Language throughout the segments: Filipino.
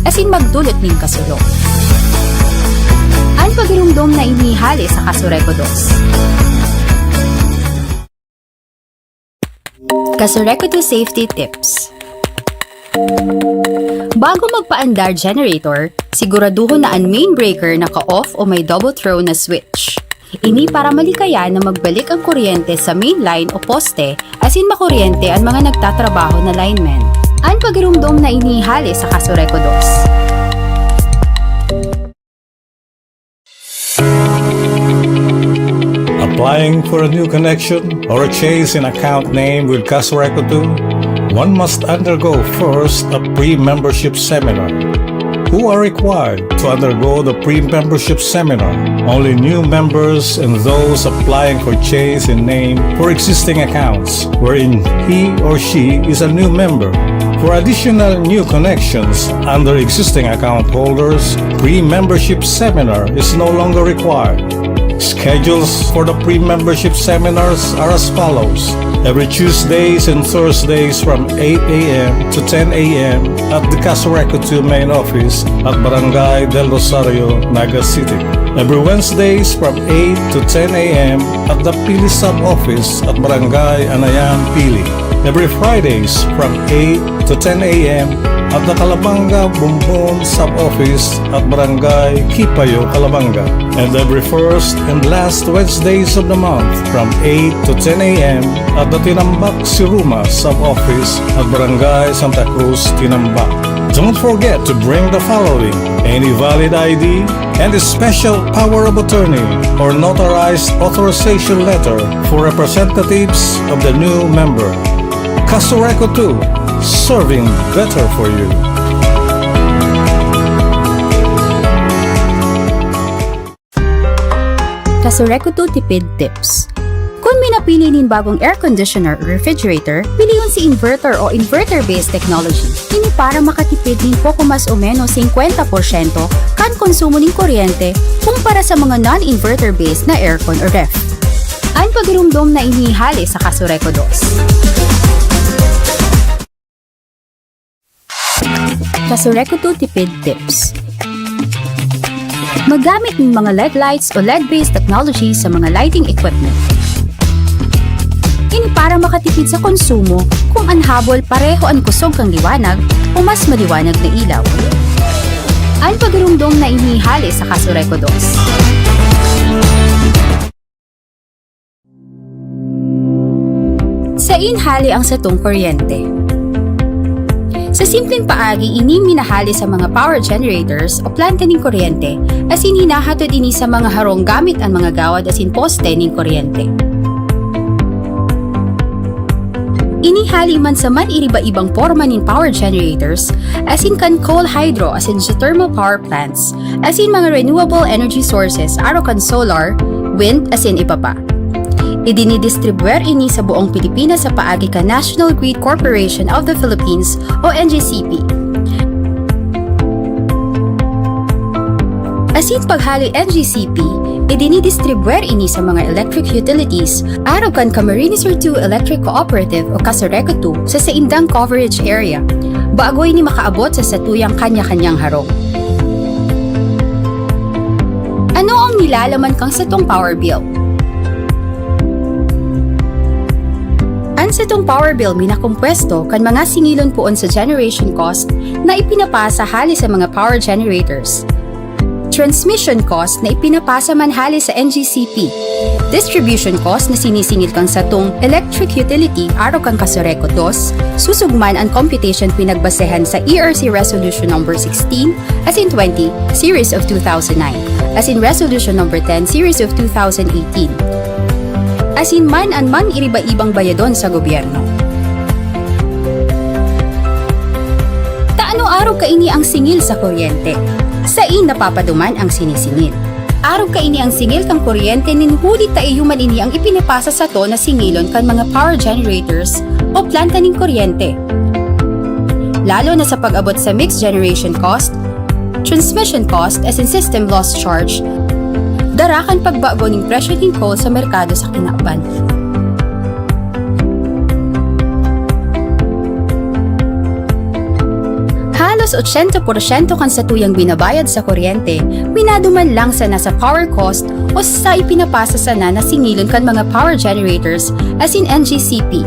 asin magdulot ning kasulo. Ang pagirumdom na inihali sa Kasureco 2. Kasureco 2 Safety Tips. Bago magpaandar generator, siguraduhin na ang main breaker naka-off o may double throw na switch. Ini para malikaya na magbalik ang kuryente sa main line o poste asin makuryente ang mga nagtatrabaho na linemen. Ang pagirumdom na inihali sa Kasureco 2. Applying for a new connection or a change in account name with Kasureco 2, one must undergo first a pre-membership seminar. Who are required to undergo the pre-membership seminar? Only new members and those applying for change in name for existing accounts, wherein he or she is a new member. For additional new connections under existing account holders, pre-membership seminar is no longer required. Schedules for the pre-membership seminars are as follows. Every Tuesdays and Thursdays from 8 a.m. to 10 a.m. at the Kasureco 2 main office at Barangay Del Rosario, Naga City. Every Wednesdays from 8 to 10 a.m. at the Pili sub-office at Barangay Anayan, Pili. Every Fridays from 8 to 10 a.m. at the Calabanga Bumbon sub-office at Barangay Kipayo, Calabanga. And every first and last Wednesdays of the month from 8 to 10 a.m. at the Tinambak Siruma sub-office at Barangay Santa Cruz, Tinambak. Don't forget to bring the following: any valid ID and a special power of attorney or notarized authorization letter for representatives of the new member. Kasureco 2, serving better for you. Kasureco 2 Tipid Tips. Kung minapili nin bagong air conditioner o refrigerator, piliyon si inverter o inverter-based technology. Ini para makatipid nin poco mas o menos 50% kan konsumo nin kuryente kumpara sa mga non-inverter-based na aircon o ref. Ang pagirumdom na inihali sa Kasureco 2. Kasureco 2 Tipid Tips. Maggamit ng mga LED lights o LED-based technology sa mga lighting equipment. Ini para makatipid sa konsumo kung anhabol pareho ang kusog kang liwanag o mas maliwanag na ilaw. Ang pagirumdom na inihali sa Kasureco 2. Sa inhali ang satong kuryente. Sa simpleng paagi, ini minahali sa mga power generators o planta ng kuryente asin hinahatod ini sa mga harong gamit ang mga gawad asin poste ng kuryente. Inihali man sa man iriba-ibang forma ng power generators asin kan coal hydro asin geothermal power plants asin mga renewable energy sources aro kan solar, wind asin iba pa. Idinidistribuer ini sa buong Pilipinas sa paagi ka National Grid Corporation of the Philippines o NGCP. Asin paghali NGCP, idinidistribuer ini sa mga electric utilities araw kan Camarines Sur 2 Electric Cooperative o Kasureco 2 sa saindang coverage area, bago ini makaabot sa satuyang kanya-kanyang harong. Ano ang nilalaman kang satong power bill? Ang satong power bill minakumpwesto kan mga singilon poon sa generation cost na ipinapasa hali sa mga power generators. Transmission cost na ipinapasa man hali sa NGCP. Distribution cost na sinisingil kang satong electric utility araw kang Kasureco 2, susugman ang computation pinagbasehan sa ERC Resolution No. 16 as in 20 Series of 2009 as in Resolution No. 10 Series of 2018. Asin man ang man iriba-ibang bayadon sa gobyerno. Taano araw kaini ang singil sa kuryente? Sain napapaduman ang sinisingil. Araw kaini ang singil kang kuryente nin huli taiyuman ini ang ipinapasa sa to na singilon kan mga power generators o planta ning kuryente. Lalo na sa pag-abot sa mixed generation cost, transmission cost as in system loss charge, darakan pagbago ng presyo ng coal sa merkado sa kinakban. halos 80% kan sa tuyang binabayad sa kuryente, minaduman lang sa nasa power cost o sa ipinapasa sana na singilon kan mga power generators as in NGCP.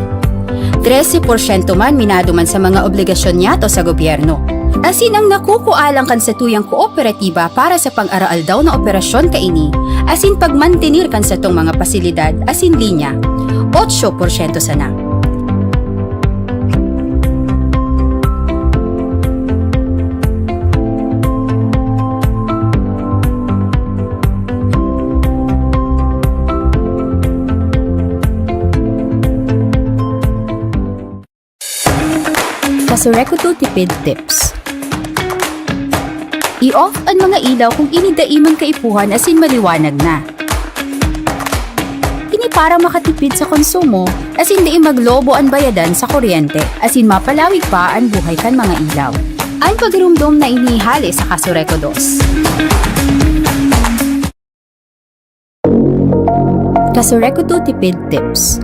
13% man minaduman sa mga obligasyon niyato sa gobyerno. As in ang nakukualang kan sa tuyang kooperatiba para sa pang-araal daw na operasyon kaini, as in pagmantenir kan sa tong mga pasilidad as in linya, 8% sana. Kasureco 2 tipid tips. I-off ang mga ilaw kung inidaiman kaipuhan as in maliwanag na. Ini para makatipid sa konsumo as in di maglobo ang bayadan sa kuryente as in mapalawig pa ang buhay kan mga ilaw. Ang pagrumdom na inihali sa Kasureco 2. Kasureco 2 tipid tips.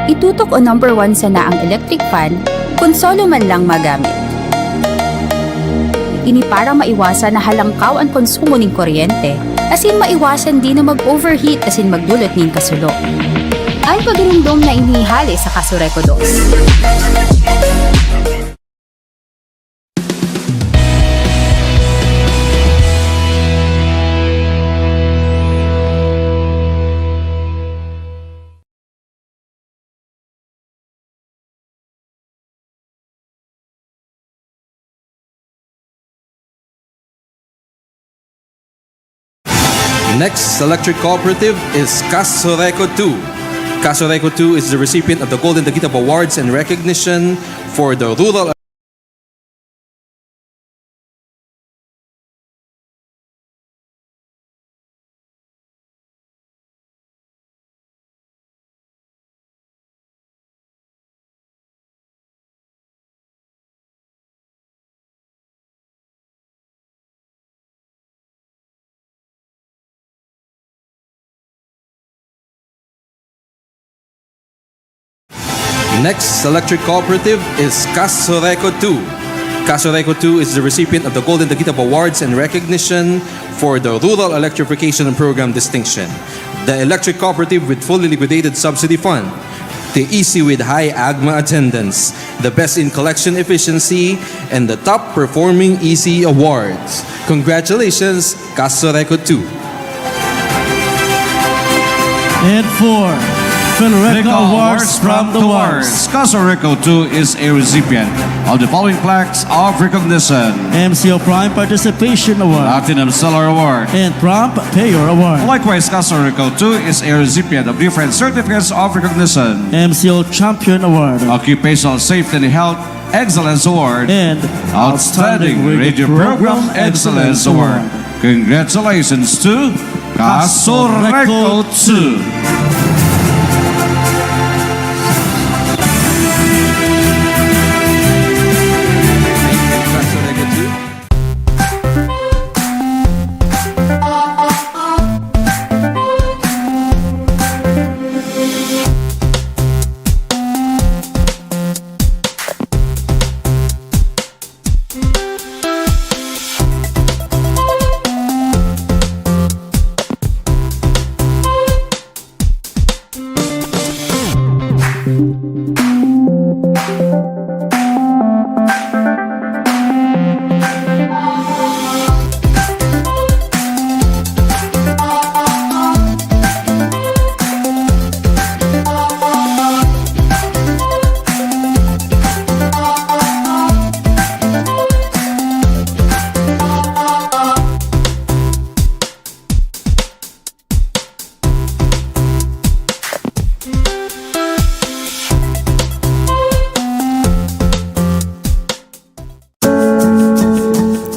Itutok o number 1 sana ang electric fan kung solo man lang magamit. Ini para maiwasan na halangkaw ang konsumo ng kuryente, as in maiwasan din na mag-overheat as in magdulot ng kasulo. Ang pagrumdom na inihali sa Kasureco 2. Next electric cooperative is Kasureco 2. Kasureco 2 is the recipient of the Golden Daguitap Awards and recognition for the rural Next electric cooperative is Kasureco 2. Kasureco 2 is the recipient of the Golden Daguitap Awards and recognition for the Rural Electrification Program distinction. The electric cooperative with fully liquidated subsidy fund. The EC with high AGMA attendance. The best in collection efficiency and the top performing EC awards. Congratulations, Kasureco 2. And 4. Philreco Awards from the Wars. Kasureco 2 is a recipient of the following plaques of recognition: MCO Prime Participation Award Platinum Seller Award. and Prompt Payer Award. Likewise, Kasureco 2 is a recipient of different certificates of recognition: MCO Champion Award Occupational Safety and Health Excellence Award, and Outstanding Radio Program Excellence Award. Congratulations to Kasureco 2. Kasureco 2.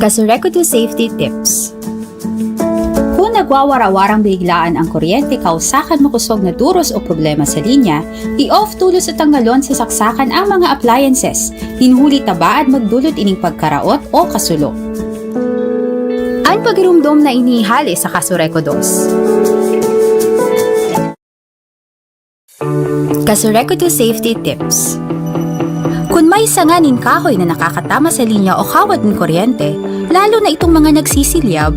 Kasureco 2 Safety Tips. Kung nagwawarawarang biglaan ang kuryente kausakan makusog na duros o problema sa linya, i-off tulos at tanggalon sa saksakan ang mga appliances, hinhuli tabaad magdulot ining pagkaraot o kasulo. Ang pagrumdom na inihali sa Kasureco 2. Kasureco 2 Safety Tips. Kung May sanganin kahoy na nakakatama sa linya o kawad ng kuryente, lalo na itong mga nagsisilyab,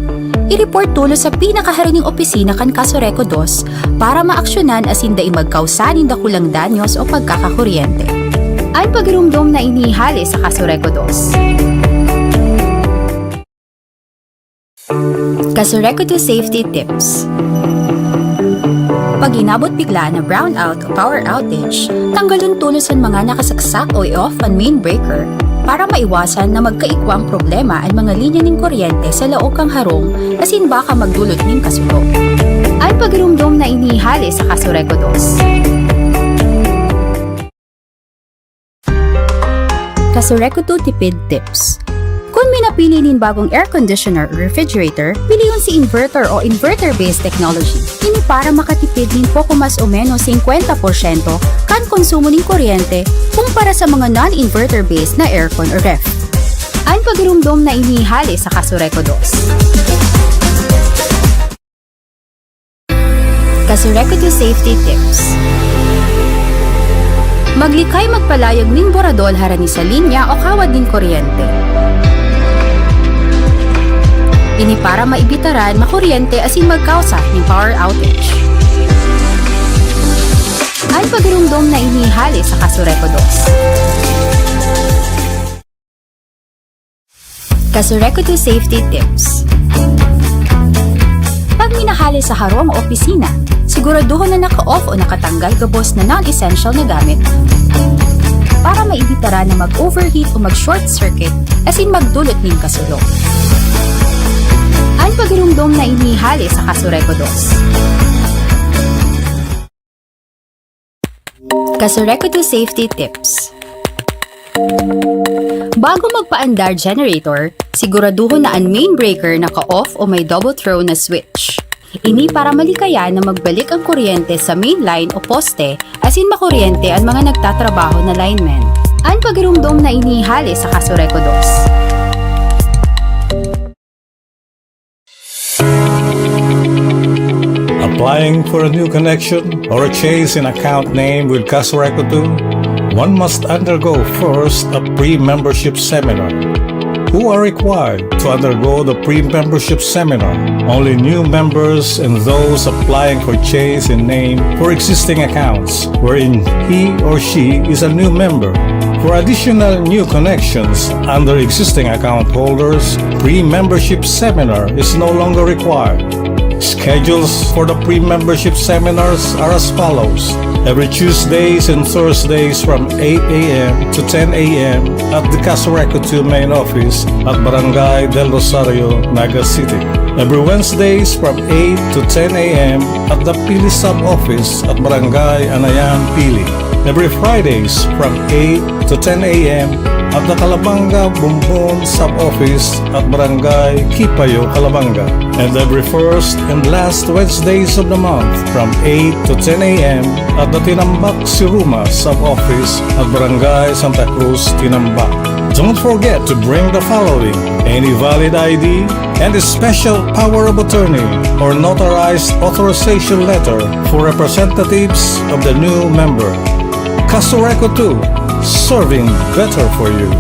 i-report tulo sa pinakaharining opisina kan Kasureko 2 para maaksyonan asin daing magkausanin dakulang danyos o pagkakakuryente. Ang pagirumdom na inihali sa Kasureko 2. Kasureko 2 Safety Tips. Pag inabot bigla na brownout o power outage, tanggalon tulos ang mga nakasaksak o i-off ang main breaker para maiwasan na magkaikwang problema ang mga linya ng kuryente sa laog kang harong asin baka magdulot ng kasulo. Ang pagirumdom na inihali sa Kasureko 2. Kasureko 2 Tipid Tips. Kung minapili nin bagong air conditioner o refrigerator, piliyon si inverter o inverter-based technology. Ini para makatipid nin poko mas o menos 50% kan konsumo nin kuryente kumpara sa mga non-inverter-based na aircon o ref. Ang pagirumdom na inihali sa Kasureko 2. Kasureko 2 Safety Tips. Maglikay magpalayag ning boradol harani sa linya o kawad nin kuryente. Ini para maibitaran makuryente asin magkausa ng power outage. Ang pagirumdom na inihali sa Kasureko 2. Kasureko 2 Safety Tips. Pag minahali sa harong o opisina, siguraduhin na naka-off o nakatanggal gabos na non-essential na gamit para maibitara na mag-overheat o mag-short circuit asin magdulot ng kasulo. Ang pagirumdom na inihali sa Kasureko 2. Kasureko 2 Safety Tips. Bago magpaandar generator, siguraduhin na ang main breaker naka-off o may double throw na switch. Ini para malikayan na magbalik ang kuryente sa main line o poste asin makuryente ang mga nagtatrabaho na linemen. Ang pagirumdom na inihali sa Kasureko 2. Applying for a new connection or a change in account name with Kasureko 2, one must undergo first a pre-membership seminar. Who are required to undergo the pre-membership seminar? Only new members and those applying for change in name for existing accounts wherein he or she is a new member. For additional new connections under existing account holders, pre-membership seminar is no longer required. Schedules for the pre-membership seminars are as follows. Every Tuesdays and Thursdays from 8 a.m. to 10 a.m. at the Kasureko 2 main office at Barangay del Rosario, Naga City. Every Wednesdays from 8 to 10 a.m. at the Pili sub-office at Barangay Anayan, Pili. Every Fridays from 8 to 10 a.m. at the Calabanga Bumbon sub-office at Barangay Kipayo, Calabanga. And every first and last Wednesdays of the month from 8 to 10 a.m. at the Tinambak Siruma sub-office at Barangay Santa Cruz, Tinambak. Don't forget to bring the following: any valid ID and a special power of attorney or notarized authorization letter for representatives of the new member. Kasureko 2, serving better for you.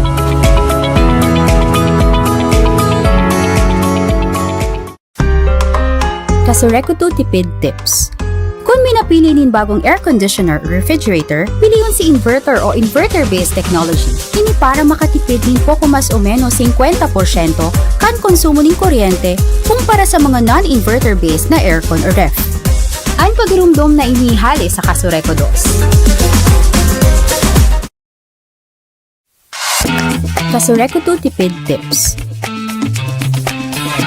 Kasureko 2 Tipid Tips. Kung minapili nin bagong air conditioner o refrigerator, piliyon si inverter o inverter-based technology. Ini para makatipid nin poko mas o menos 50% kan konsumo nin kuryente kumpara sa mga non-inverter-based na aircon o ref. Ang pagirumdom na inihali sa Kasureko 2. Kasureko 2 Tipid Tips.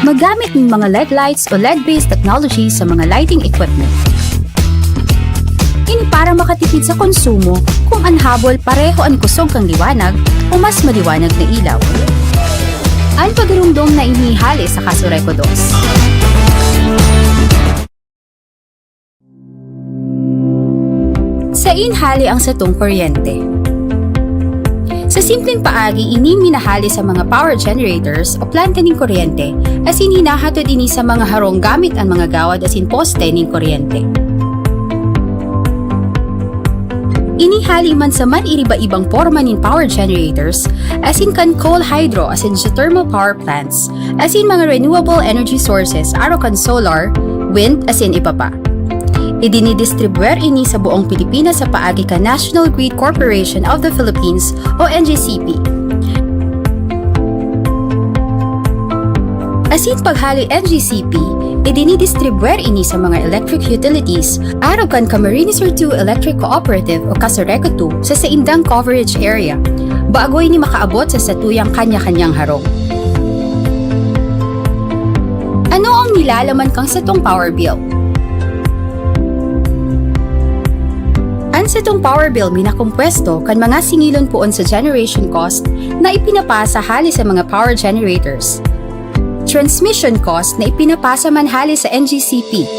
Maggamit ng mga LED lights o LED-based technology sa mga lighting equipment. Ini para makatipid sa konsumo kung ang habol pareho ang kusog kang liwanag o mas maliwanag na ilaw. Ang pagirumdom na inihali sa Kasureko 2. Sa inhali ang satong kuryente. Sa simpleng paagi, ini minahali sa mga power generators o planta ng kuryente as hinahatod ini sa mga harong gamit ang mga gawad as in poste ng kuryente. Inihali man sa man iriba-ibang forma nin power generators, as in kan coal hydro, as in geothermal power plants, as in mga renewable energy sources, aro kan solar, wind, as in iba pa. Idinidistribuer ini sa buong Pilipinas sa paagi kan National Grid Corporation of the Philippines o NGCP. As in paghali NGCP, idinidistribuer ini sa mga electric utilities araw kan Camarines Sur 2 Electric Cooperative o Casoreco 2 sa saindang coverage area, bago ini makaabot sa satuyang kanya-kanyang harong. Ano ang nilalaman kang satong power bill? Ang satong power bill minakumpwesto kan mga singilon poon sa generation cost na ipinapasa hali sa mga power generators. Transmission cost na ipinapasa man hali sa NGCP.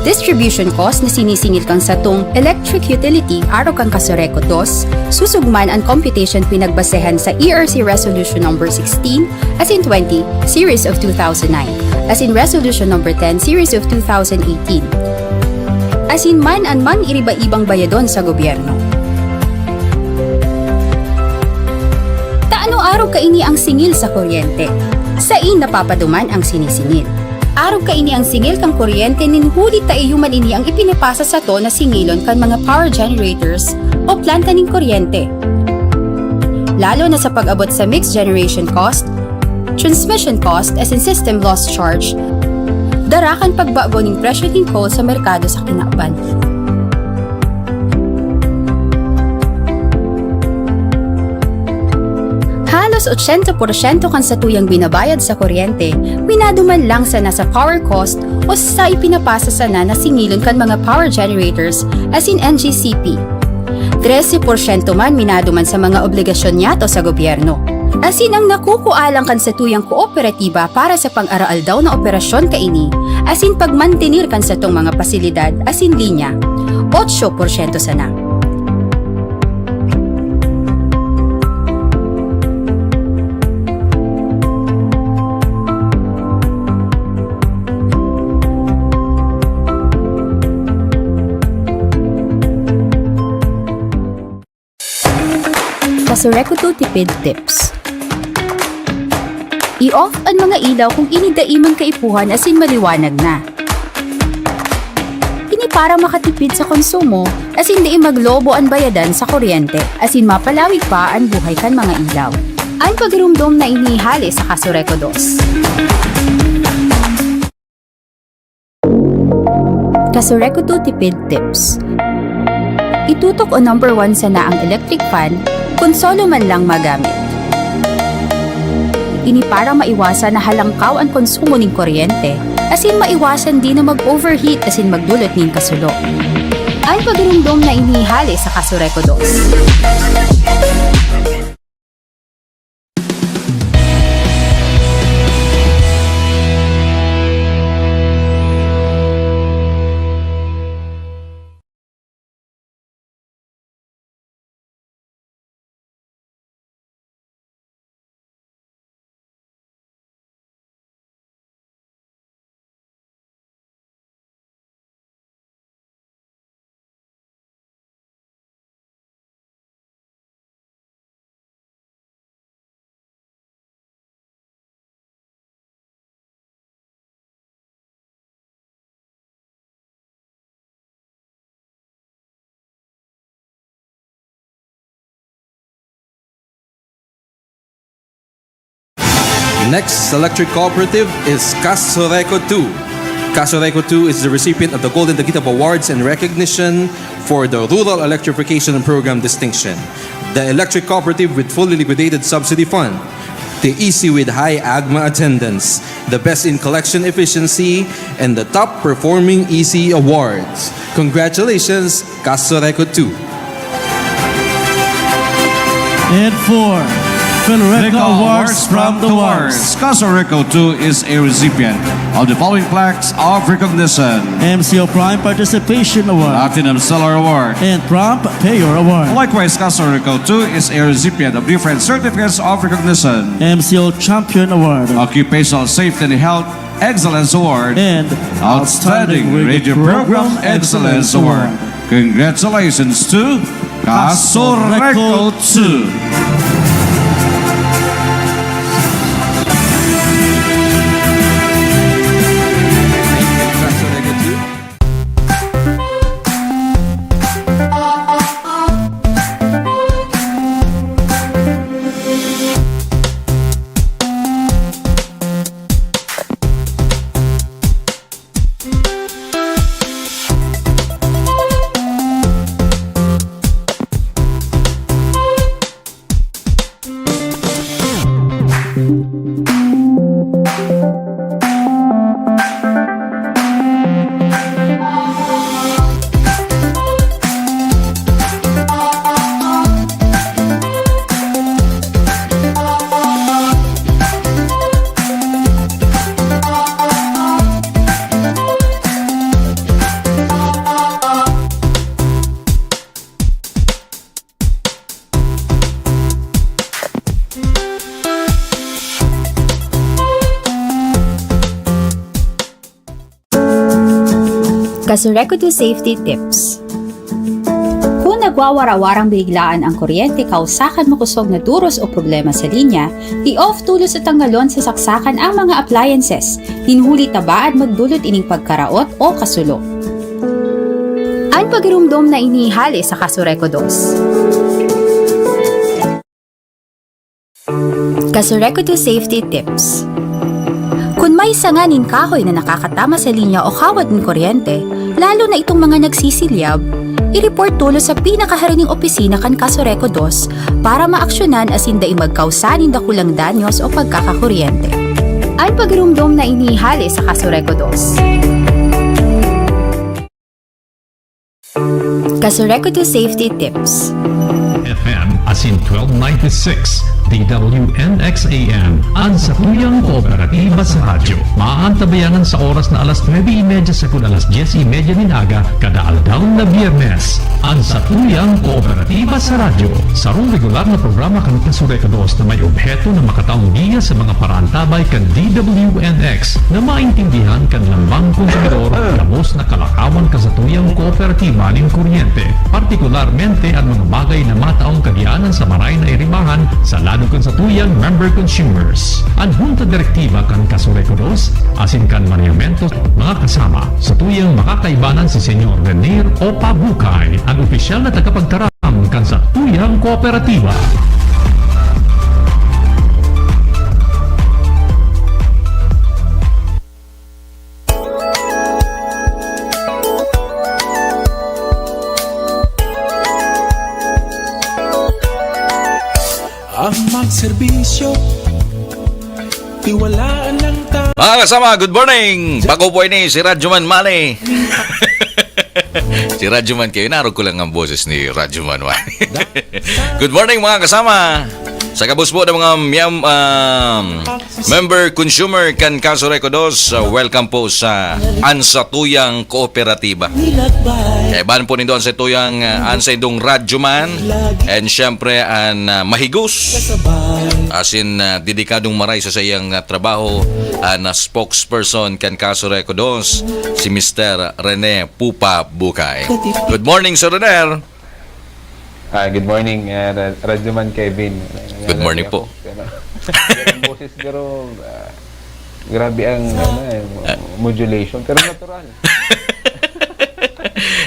Distribution cost na sinisingil kang satong electric utility araw kang Casoreco 2, susugman ang computation pinagbasehan sa ERC Resolution number 16 as in 20 series of 2009, as in Resolution number 10 series of 2018. As in man and man iriba-ibang bayadon sa gobyerno. Taano araw kaini ang singil sa kuryente? Sa napapaduman ang sinisingil. Araw kaini ang singil kang kuryente ninhuli taiyuman ini ang ipinapasa sa to na singilon kan mga power generators o planta ning kuryente. Lalo na sa pag-abot sa mixed generation cost, transmission cost as in system loss charge, darakan pagbago ning presyo ning coal sa merkado sa kinauban. Halos 80% kan sa tuyang binabayad sa kuryente, minaduman lang sa nasa power cost o sa ipinapasa sana na singilon kan mga power generators as in NGCP. 13% man minaduman sa mga obligasyon niya to sa gobyerno. As in ang nakukualang kan sa tuyang kooperatiba para sa pang-araal daw na operasyon kaini, as in pagmantenir kan sa tong mga pasilidad as in linya, 8% sana. Casoreco 2 tipid tips. I-off ang mga ilaw kung inidaiman kaipuhan as in maliwanag na. Ini para makatipid sa konsumo as in di maglobo ang bayadan sa kuryente as in mapalawig pa ang buhay kan mga ilaw. Ang pagrumdom na inihali sa Casoreco 2. Casoreco 2 tipid tips. Itutok o number 1 sana ang electric fan kung solo man lang magamit. Ini para maiwasan na halangkaw ang konsumo ng kuryente, as in maiwasan din na mag-overheat as in magdulot ng kasulo. Ang pagrumdom na inihali sa Casoreco 2. Next electric cooperative is Casoreco 2. Casoreco 2 is the recipient of the Golden Daguitap Awards and recognition for the Rural Electrification Program distinction. The electric cooperative with fully liquidated subsidy fund. The EC with high AGMA attendance. The best in collection efficiency and the top performing EC awards. Congratulations, Casoreco 2. And 4. Philreco Awards from the Wars. Casoreco 2 is a recipient of the following plaques of recognition: MCO Prime Participation Award Platinum Stellar Award. and Prompt Payer Award. Likewise, Casoreco 2 is a recipient of different certificates of recognition: MCO Champion Award Occupational Safety and Health Excellence Award, and Outstanding Radio Program Excellence Award. Congratulations to Casoreco 2. Casoreco 2. Casoreco 2 Safety Tips. Kung nagwawara-warang biglaan ang kuryente kausakan makusog na duros o problema sa linya, i-off tulos at tanggalon sa saksakan ang mga appliances, hinhuli taba at magdulot ining pagkaraot o kasulo. Ang pagirumdom na inihali sa Casoreco 2. Casoreco 2 Safety Tips. Kung may sanganin kahoy na nakakatama sa linya o kawad ng kuryente, lalo na itong mga nagsisilyab, i-report tulo sa pinakaharining opisina kan Casoreco 2 para maaksyonan asin daing magkausanin dakulang danyos o pagkakakuryente. Ang pagirumdom na inihali sa Casoreco 2. Casoreco 2 Safety Tips. FM asin 1296 DWNXAM ang Satuyang Kooperatiba sa Radyo. Maantabayangan sa oras na alas 9:30 sa kung alas 10:30 din aga kada aldaw na Biyernes. Ang Satuyang Kooperatiba sa Radyo. Sarong regular na programa kan Casoreco 2 na may obheto na makataong giya sa mga parantabay kan DWNX na maintindihan kan lambang konsumidor gamos na kalakawan ka sa tuyang kooperatiba ng kuryente. Partikularmente ang mga bagay na mataong kagyanan sa maray na irimahan sa lalo kan sa tuyang member consumers. Ang Junta Direktiba kan Casoreco 2 asin kan maniamentos mga kasama sa tuyang makakaibanan si Senyor Renier o Pabukay, ang opisyal na tagapagtaram kan sa tuyang kooperatiba. Ang magserbisyo, tiwalaan lang tayo. Mga kasama, good morning! Bako po ini si Radyoman Mani. Si Radyoman kayo, narog ko lang ang boses ni Radyoman Mani. Good morning mga kasama! Sa kabus po ng mga member consumer kan Casoreco 2, welcome po sa Ansatuyang Kooperatiba. Ban po nindo ang Satuyang Ansaydong Radyoman and syempre ang Mahigos asin dedikadong maray sa sayang trabaho na spokesperson kan Casoreco 2 si Mr. Rene Pupa Bukay. Good morning Sir Rene. Good morning, Radyoman Kevin. Good morning po. Ang boses pero grabe ang modulation pero natural.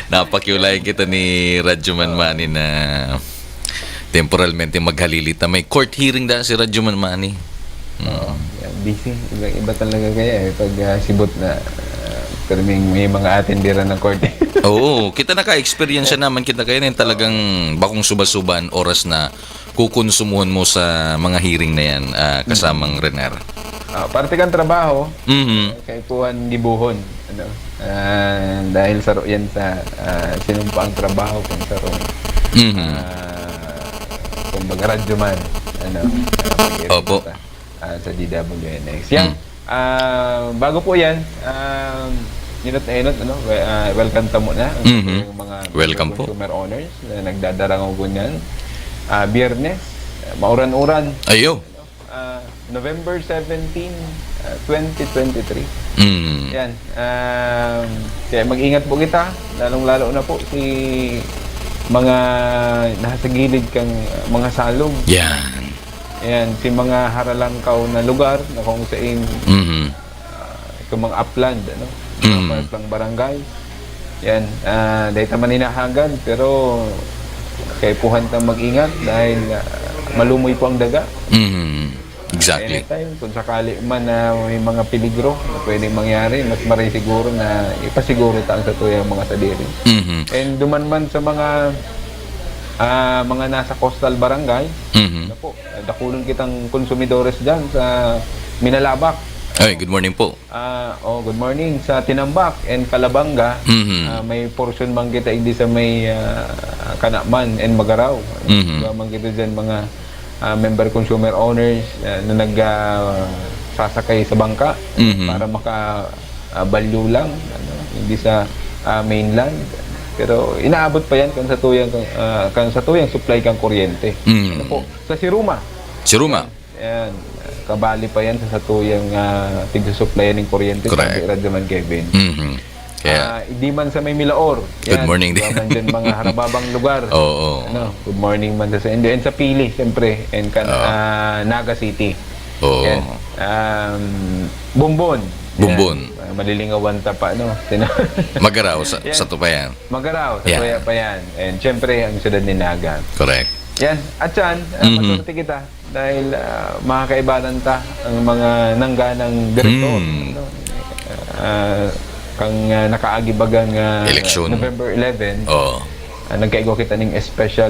Napakiulayan kita ni Radyoman Mani na temporalmente maghalilita. May court hearing dahil si Radyoman Mani. Busy. Iba talaga kaya pag sibot na pero may mga atendera ng court. Oo, kita naka-experience naman kita kaya na talagang bakong subasuban oras na kukonsumuhan mo sa mga hearing na yan kasamang Rener. Parte kang trabaho, kay Puan Gibuhon. Ano? Dahil saro yan sa sinumpaang trabaho kung saro. Kumbaga radyoman. Ano? Opo. Sa DWNX. Yan. Bago po yan, inot na inot, ano? Welcome ta muna yung mga welcome po. consumer owners na nagdadarang ko niyan. Biyernes, mauran-uran. Ayo. November 17, 2023. Yan. Kaya mag-ingat po kita, lalong-lalo na po si mga nasa gilid kang mga salog. Yan. Ayan, si mga haralangkaw na lugar na kung saan Mhm. itong mga upland, ano? Mm. Mga parang barangay. Yan, dahil taman hinahagan, pero kaipuhan tang mag-ingat dahil malumoy po ang daga. Mhm. Exactly. Anytime, kung sakali man na may mga peligro na pwedeng mangyari, mas maray siguro na ipasiguro taang sa tuyang mga sadiri. Mhm. And duman man sa mga nasa coastal barangay, Mhm. po, dakulon kitang konsumidores dyan sa Minalabak. Ay, good morning po. Good morning. Sa Tinambak and Calabanga, Mhm. may portion man kita hindi sa may Kanaman and Magaraw. Mhm. Man kita dyan mga member consumer owners na sasakay sa bangka Mhm. para maka-value lang, ano, hindi sa mainland. Pero inaabot pa yan kan sa tuyang supply kang kuryente. Mhm. Ano po? Sa Siruma. Si Ruma. Ayan, kabali pa yan sa tuyang tig-supplyan ng kuryente Correct. sa Radyaman Kevin. Mhm. Kaya, Hindi man sa may Milaor. Good morning din. Man dyan mga harababang lugar. oo. Ano, good morning man sa and sa Pili, siyempre. And Naga City. Oo. Yan. Bumbon. Bumbon. Yan. Malilingawan ta pa, no? Magaraw sa Yan. Tupayan. Magaraw, sa Yan. Tuya pa yan. And siyempre, ang siyudad ni Naga. Correct. Yan. At yan, masurti kita dahil makakaibanan ta ang mga nangganang direktor. Mm. Ano? Kang nakaagibagang Eleksyon. November 11, Oo. nagkaigo kita ng special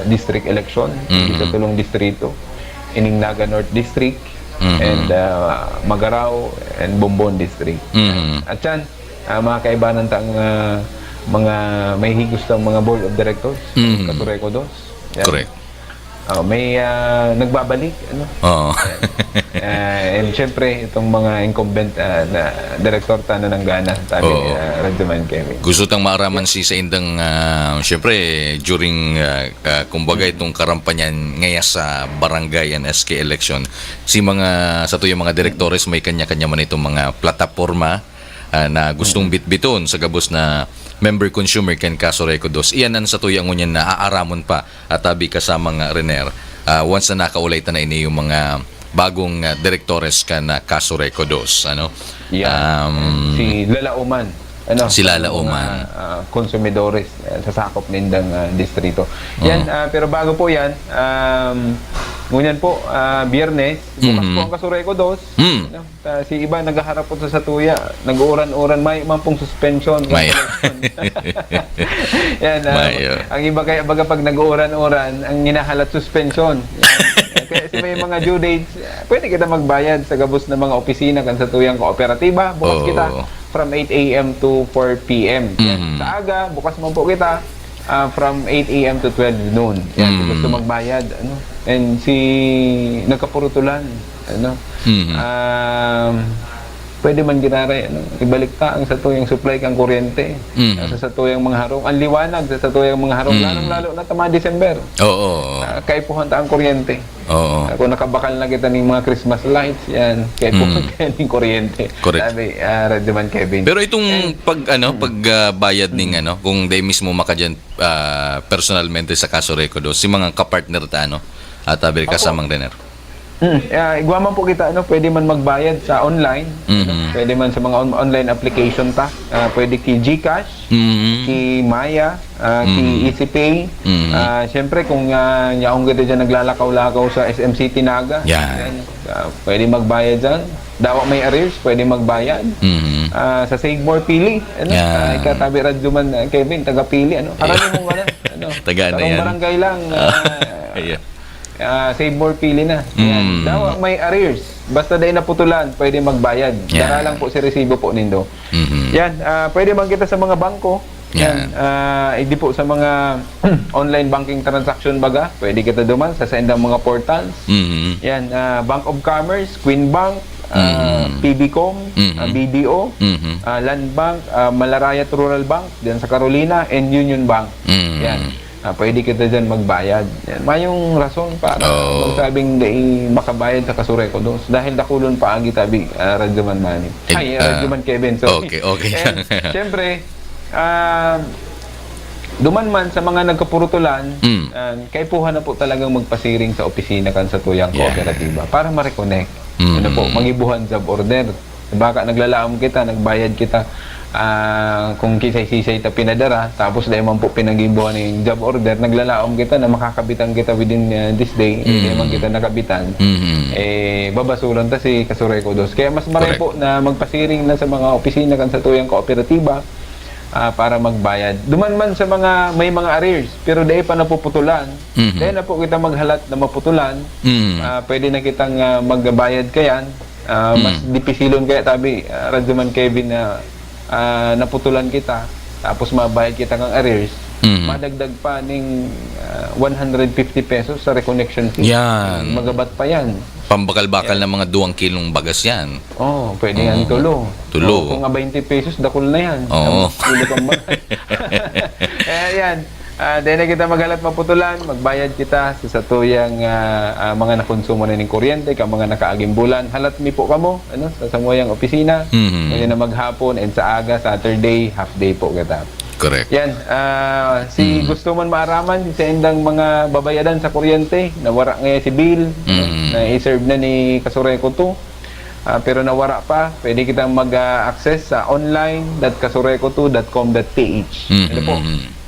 district election sa tulong distrito ining Naga North District and Magaraw and Bumbon District. Mhm. At yan, makakaibanan ta ang mga may higos ng mga board of directors, Katureko Dos. Yan. Correct. May nagbabalik, ano? Oo. And syempre, itong mga incumbent na director na ng Gana, sabi Oo. ni Radyaman Kevin. Gusto tang maaraman si sa indang syempre during kumbaga itong karampanyan ngaya sa barangay and SK election si mga sa tuyang mga direktores may kanya-kanya man itong mga plataporma na gustong bitbiton sa gabos na member consumer ken kaso Recodos. Iyan ang sa tuyang ngunyan na aaramon pa at tabi kasamang Rener once na nakaulay ta na ini yung mga bagong direktores kan kaso Recodos, ano? Si Lalauman. Ano, Si Lalauman. Konsumidores sa sakop nindang distrito. Yan, pero bago po yan, ngunyan po, Biyernes, bukas po ang Kasureko Dos. Ano, si iba naghaharap po sa Satuya, nag-uuran-uran, may pong suspension. May. Yan, ang iba kaya baga pag nag-uuran-uran, ang hinahalat suspension. Yan. Kaya may mga due dates, pwede kita magbayad sa gabos ng mga opisina kan sa tuyang kooperatiba. Bukas Oo. kita from 8 a.m. to 4 p.m. Yan. Sa aga, bukas mo po kita from 8 a.m. to 12 noon. Yan, kung gusto magbayad. Ano? And si nagkapurutulan. Ano? Pwede man ginare, ano? Ibalik ta ang sa tuyang supply kang kuryente. Sa tuyang mga harong. Ang liwanag sa tuyang mga harong. Lalong-lalo na tama December. Oo. Kaipuhan ta ang kuryente. Oo. Kung nakabakal na kita ng mga Christmas lights, yan, kaipuhan ka ng kuryente. Correct. Sabi, Radyaman Kevin. Pero itong pagbayad ning kung day mismo makadyan personalmente sa kaso Recodos, si mga kapartner ta at tabi kasamang Rener. Igwa man po kita, pwede man magbayad sa online. Pwede man sa mga online application ta. Pwede ki GCash, ki Maya, ki EasyPay. Siyempre, kung yaong kita dyan naglalakaw-lakaw sa SM City Naga, Yan. pwede magbayad dyan. Dawa may arrears, pwede magbayad. Sa Save More Pili. Yan. Ikatabi Radyaman Kevin, taga Pili. Karami mong Taga na yan. barangay lang. Ayan. Save More Pili na. Yan. Daw may arrears. Basta dahil naputulan, pwede magbayad. Yeah. Dara lang po si resibo po nindo. Yan. Pwede man kita sa mga bangko. Yan. Hindi po sa mga online banking transaction baga. Pwede kita duman sa sendang mga portals. Yan. Bank of Commerce, Queen Bank, PBCom, BDO, Land Bank, Malarayat Rural Bank, diyan sa Carolina, and Union Bank. Yan. Pwede kita dyan magbayad. Yan. Mayong rason para magsabing makabayad sa Kasureko Dos. Dahil dakulon pa ang gitabi, Radyaman Manny. Radyaman Kevin. Sorry. Okay. And, siyempre, duman man sa mga nagkapurutulan, kay puha na po talagang magpasiring sa opisina kan sa tuyang kooperatiba para ma-reconnect. Ano po, magibuhan job order. Baka naglalaom kita, nagbayad kita, kung kisay-sisay ta pinadara, tapos dahil man po pinagibuhan ng job order, naglalaom kita na makakabitan kita within this day, dahil man kita nakabitan, babasuran ta si Kasureco 2. Kaya mas marami po na magpasiring na sa mga opisina kan sa tuyang kooperatiba para magbayad. Duman man sa mga may mga arrears, pero dahil pa napuputulan, dahil na po kita maghalat na maputulan, pwede na kitang magbayad kayan. Mas dipisilon kaya tabi Radyoman Kevin na naputulan kita tapos mabayad kita ng arrears, madagdag pa ng 150 pesos sa reconnection fee. Yan. Magabat pa yan. Pambakal-bakal na mga 2 kilong bagas yan. Pwede yan tulo. Tulo. Kung 20 pesos, dakol na yan. Tulo kang bakal. Kaya yan. Dahil na kita maghalat maputulan, magbayad kita sa tuyang mga nakonsumo na ng kuryente, ka mga nakaaging bulan. Halat mi po kamo, sa samoyang opisina. Pwede na maghapon, and sa aga, Saturday, half day po kita. Correct. Yan. Si gusto man maaraman sa indang mga babayadan sa kuryente, nawara ngayon si bill, na i-serve na ni Kasureco 2. Pero nawara pa, pwede kitang mag-access sa online.kasureco2.com.ph. Ano po?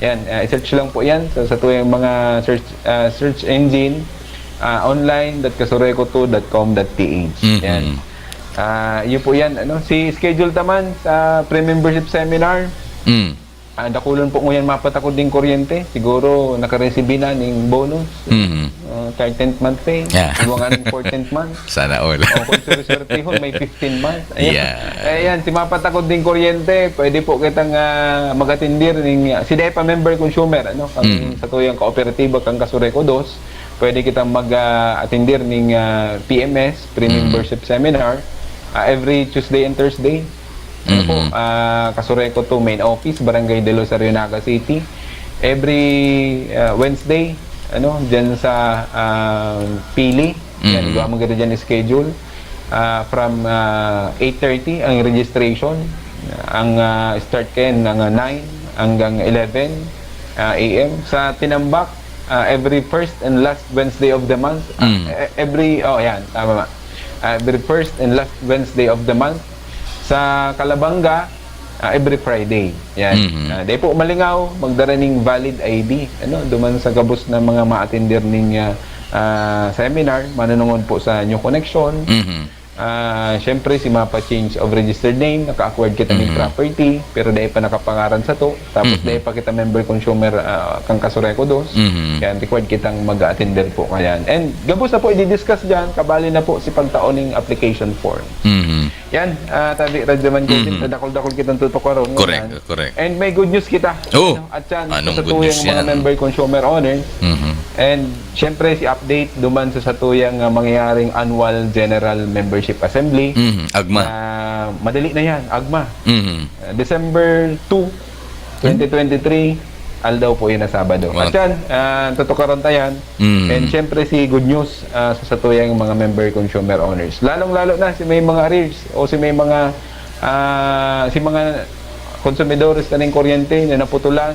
Yan, i-search lang po yan sa tuyang mga search engine, online.kasureco2.com.ph. Yan. Yun po yan. Si schedule taman sa pre-membership seminar, dakulon po ngayon mapatakod din kuryente. Siguro nakareceive na ng bonus. 13th month pay. Iwangan ng 14th month. Sana all. Kung suriswertihon, may 15 months. Ayan, si mapatakod din kuryente, pwede po kitang mag-atindir ng si DEPA member consumer, sa tuyang kooperatiba kang Kasureco 2, pwede kitang mag-atindir ng PMS, pre-membership seminar, every Tuesday and Thursday. Kasureco 2 main office, Barangay de Los Arionaga City. Every Wednesday, dyan sa Pili. Yan, gawa mo ganda dyan schedule. From 8:30 ang registration. Ang start kayo ng 9 hanggang 11 a.m. Sa Tinambak, every first and last Wednesday of the month. Every first and last Wednesday of the month. Sa Calabanga, every Friday. Yan. Dahil po malingaw, magdara ng valid ID. Duman sa gabos na mga ma-attender ng seminar, manunungod po sa New Connection. Siyempre, si mapa change of registered name, naka-acquired kita ng property, pero dahil pa nakapangaran sa to, tapos dahil pa kita member consumer kang Kasureco 2, yan, required kitang mag-attender po kayan. And gabos na po, i-discuss dyan, kabali na po si pagtaon ng application form. Yan, tabi, Radyoman Kevin, dakol-dakol kitang tutukaroon. Correct. And may good news kita. At yan, sa tuyang mga member consumer owners. And siyempre, si update, duman sa tuyang mangyayaring annual general membership assembly. Agma. Madali na yan, Agma. December 2, 2023, aldaw po yun na Sabado. At yan, tutukaroon tayan. And syempre si good news sa tuyang mga member consumer owners. Lalong-lalo na si may mga arrears o si may mga konsumidores na ng kuryente na naputulan,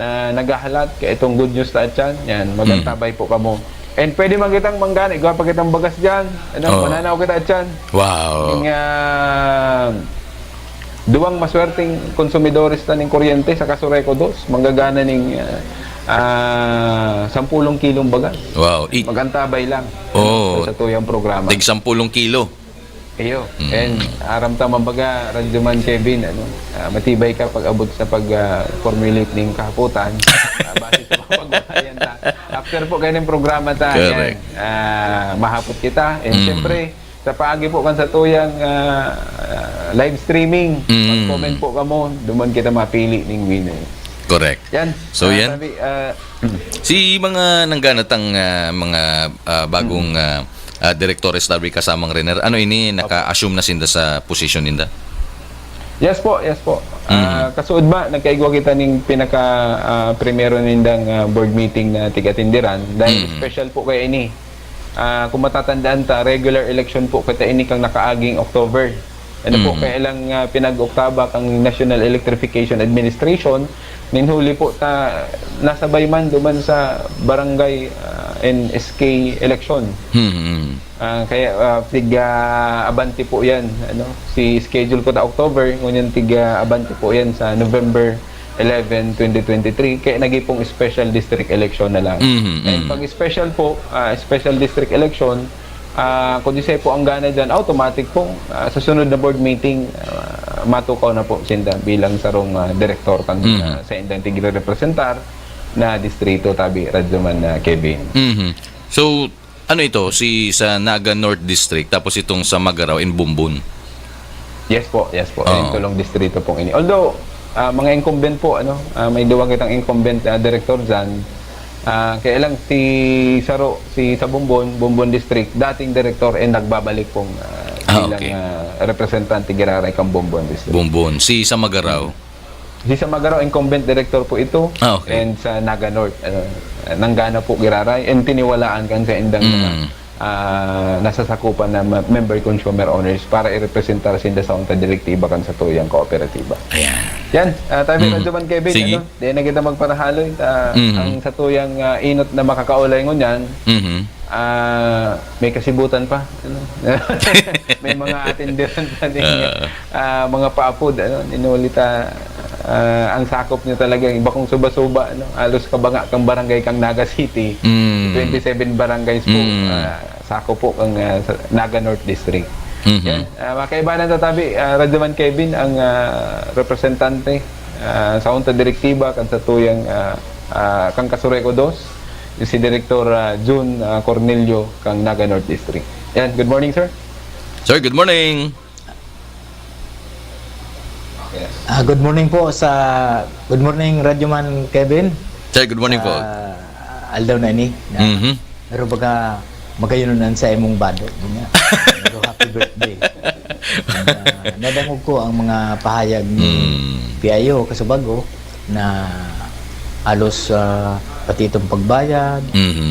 na naghahalat, kaya itong good news na at yan, magantabay po kamo. And pwede magkitang manggana, igawa pa kitang bagas dyan, mananaw kita at yan. Wow. Duwang maswerteng konsumidores na ng kuryente sa Kasureco 2, manggagana ng 10 kilong bagas. Wow. Magantabay lang sa tuyang programa. Tig 10 kilo. Iyo. And aram tamang baga, Radyoman Kevin, matibay ka pag abot sa pag-formulate ng kahaputan. Base sa pagbabayan ta. After po kayo ng programa ta, yan, mahapot kita. And syempre, sa paagi po kan sa tuyang live streaming, mag-comment po kamo, duman kita mapili ng winner. Correct. Yan. So yan. Si mga nangganatang mga bagong direktores tabi kasamang Renner, ini naka-assume na sinda sa position ninda? Yes po. Kasuod ba, nagkaigwa kita ng pinaka-primero nindang board meeting na tigatindiran dahil special po kayo ini. Kung matatandaan ta, regular election po kita ini kang nakaaging October. Ano po, kaya lang pinag-oktabak ang National Electrification Administration, ninhuli po nasabay man duman sa barangay NSK election. Kaya tiga-abanti po yan. Si schedule ko ta October, ngunyan tiga-abanti po yan sa November 11, 2023. Kaya naging special district election na lang. And pag special po, special district election, kung di po ang gana dyan, automatic po sa sunod na board meeting, matukaw na po sinda bilang sarong director kan sa indang tigre-representar na distrito tabi Radyoman Kevin. So, ano ito? Sa Naga North District, tapos itong sa Magaraw in Bumbun. Yes po. Yung tulong distrito po ini. Although, mga incumbent po, may duwag kitang incumbent director dyan. Kaya lang si sa Bumbun District, dating director nagbabalik pong bilang representante Giraray kang Bumbun District. Bumbun. Si sa Magaraw? Si sa Magaraw, incumbent director po ito. And sa Naga North, nanggana po Giraray. And tiniwalaan kan sa indang nasasakupan na member consumer owners para i-representar sinda sa unta direktiba kan sa tuyang kooperatiba. Ayan. Yan, tabi Radyoman Kevin, Sige. di na kita magparahaloy. Ang sa tuyang inot na makakaulay ngunyan, may kasibutan pa. May mga atindiran pa din, mga paapod, ninulita, ang sakop niya talaga, iba kong suba-suba, alos kabanga kang barangay kang Naga City, 27 barangays po, sakop po kang Naga North District. Yan, makaibanan tatabi, Radyoman Kevin, ang representante sa unta direktiba kan sa tuyang kang Kasureco 2, si Director June Cornelio kang Naga North District. Yan, good morning, sir. Sir, good morning. Good morning po good morning Radyoman Kevin. Sir, good morning po. Aldaw na ini. Pero baga magayonon sa imong bado. Pero happy birthday. Nadangog ko ang mga pahayag ni PIO Kasubago na halos pati itong pagbayad,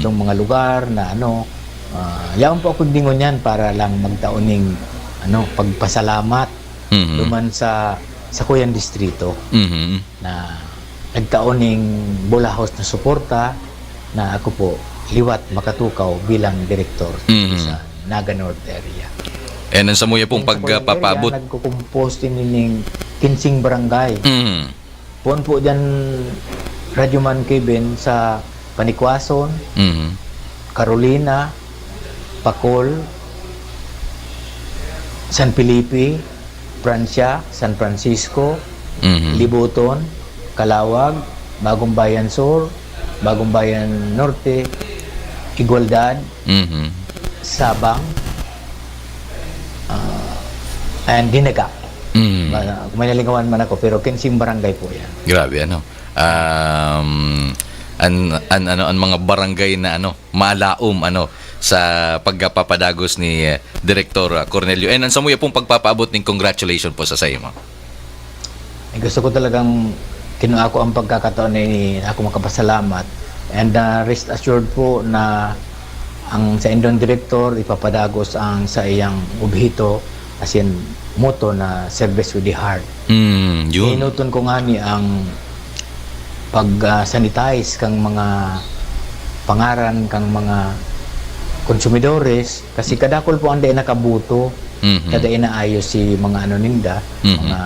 itong mga lugar na yaon po ako dingon yan para lang magtaoning pagpasalamat duman sa Kuyan Distrito na nagtaoning bulahos na suporta na ako po liwat makatukaw bilang direktor sa Naga North area. And sa muya pong pagpapabot. Nagkukumpos din nining 15 barangay. Puan po dyan Radyoman Kevin sa Panikwason, Carolina, Pacol, San Felipe, Francia, San Francisco, Libuton, Calawag, Bagong Bayan Sur, Bagong Bayan Norte, Igualdad, Sabang, and Dinaga. May nalingawan man ako, pero 15 barangay po yan. Grabe, ang mga barangay na malaom sa pagpapadagos ni Director Cornelio. And ang samuya pong pagpapaabot ng congratulations po sa sayo mo. Gusto ko talagang kinuha ko ang pagkakataon ni ako makapasalamat. And rest assured po na ang sa Indon Director ipapadagos ang sa iyang ubhito as in motto na service with the heart. Yun. Inuton ko nga ni ang pag-sanitize kang mga pangaran kang mga konsumidores kasi kadakol po ang day nakabuto kada inaayos si mga ninda mga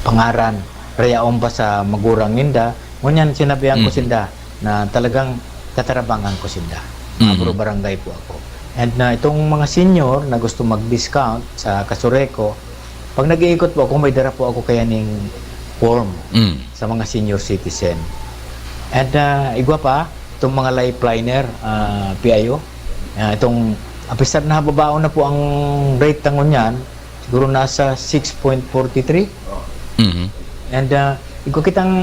pangaran rayaon pa sa magurang ninda ngunyan sinabihan ko sinda na talagang tatarabangan ko sinda mga barangay po ako and na itong mga senior na gusto mag-discount sa Kasureco pag nag-iikot po ako may dara po ako kayaning form sa mga senior citizen and igwa pa itong mga lifeliner PIO itong apisar na babaon na po ang rate tangon yan siguro nasa 6.43 and iko kitang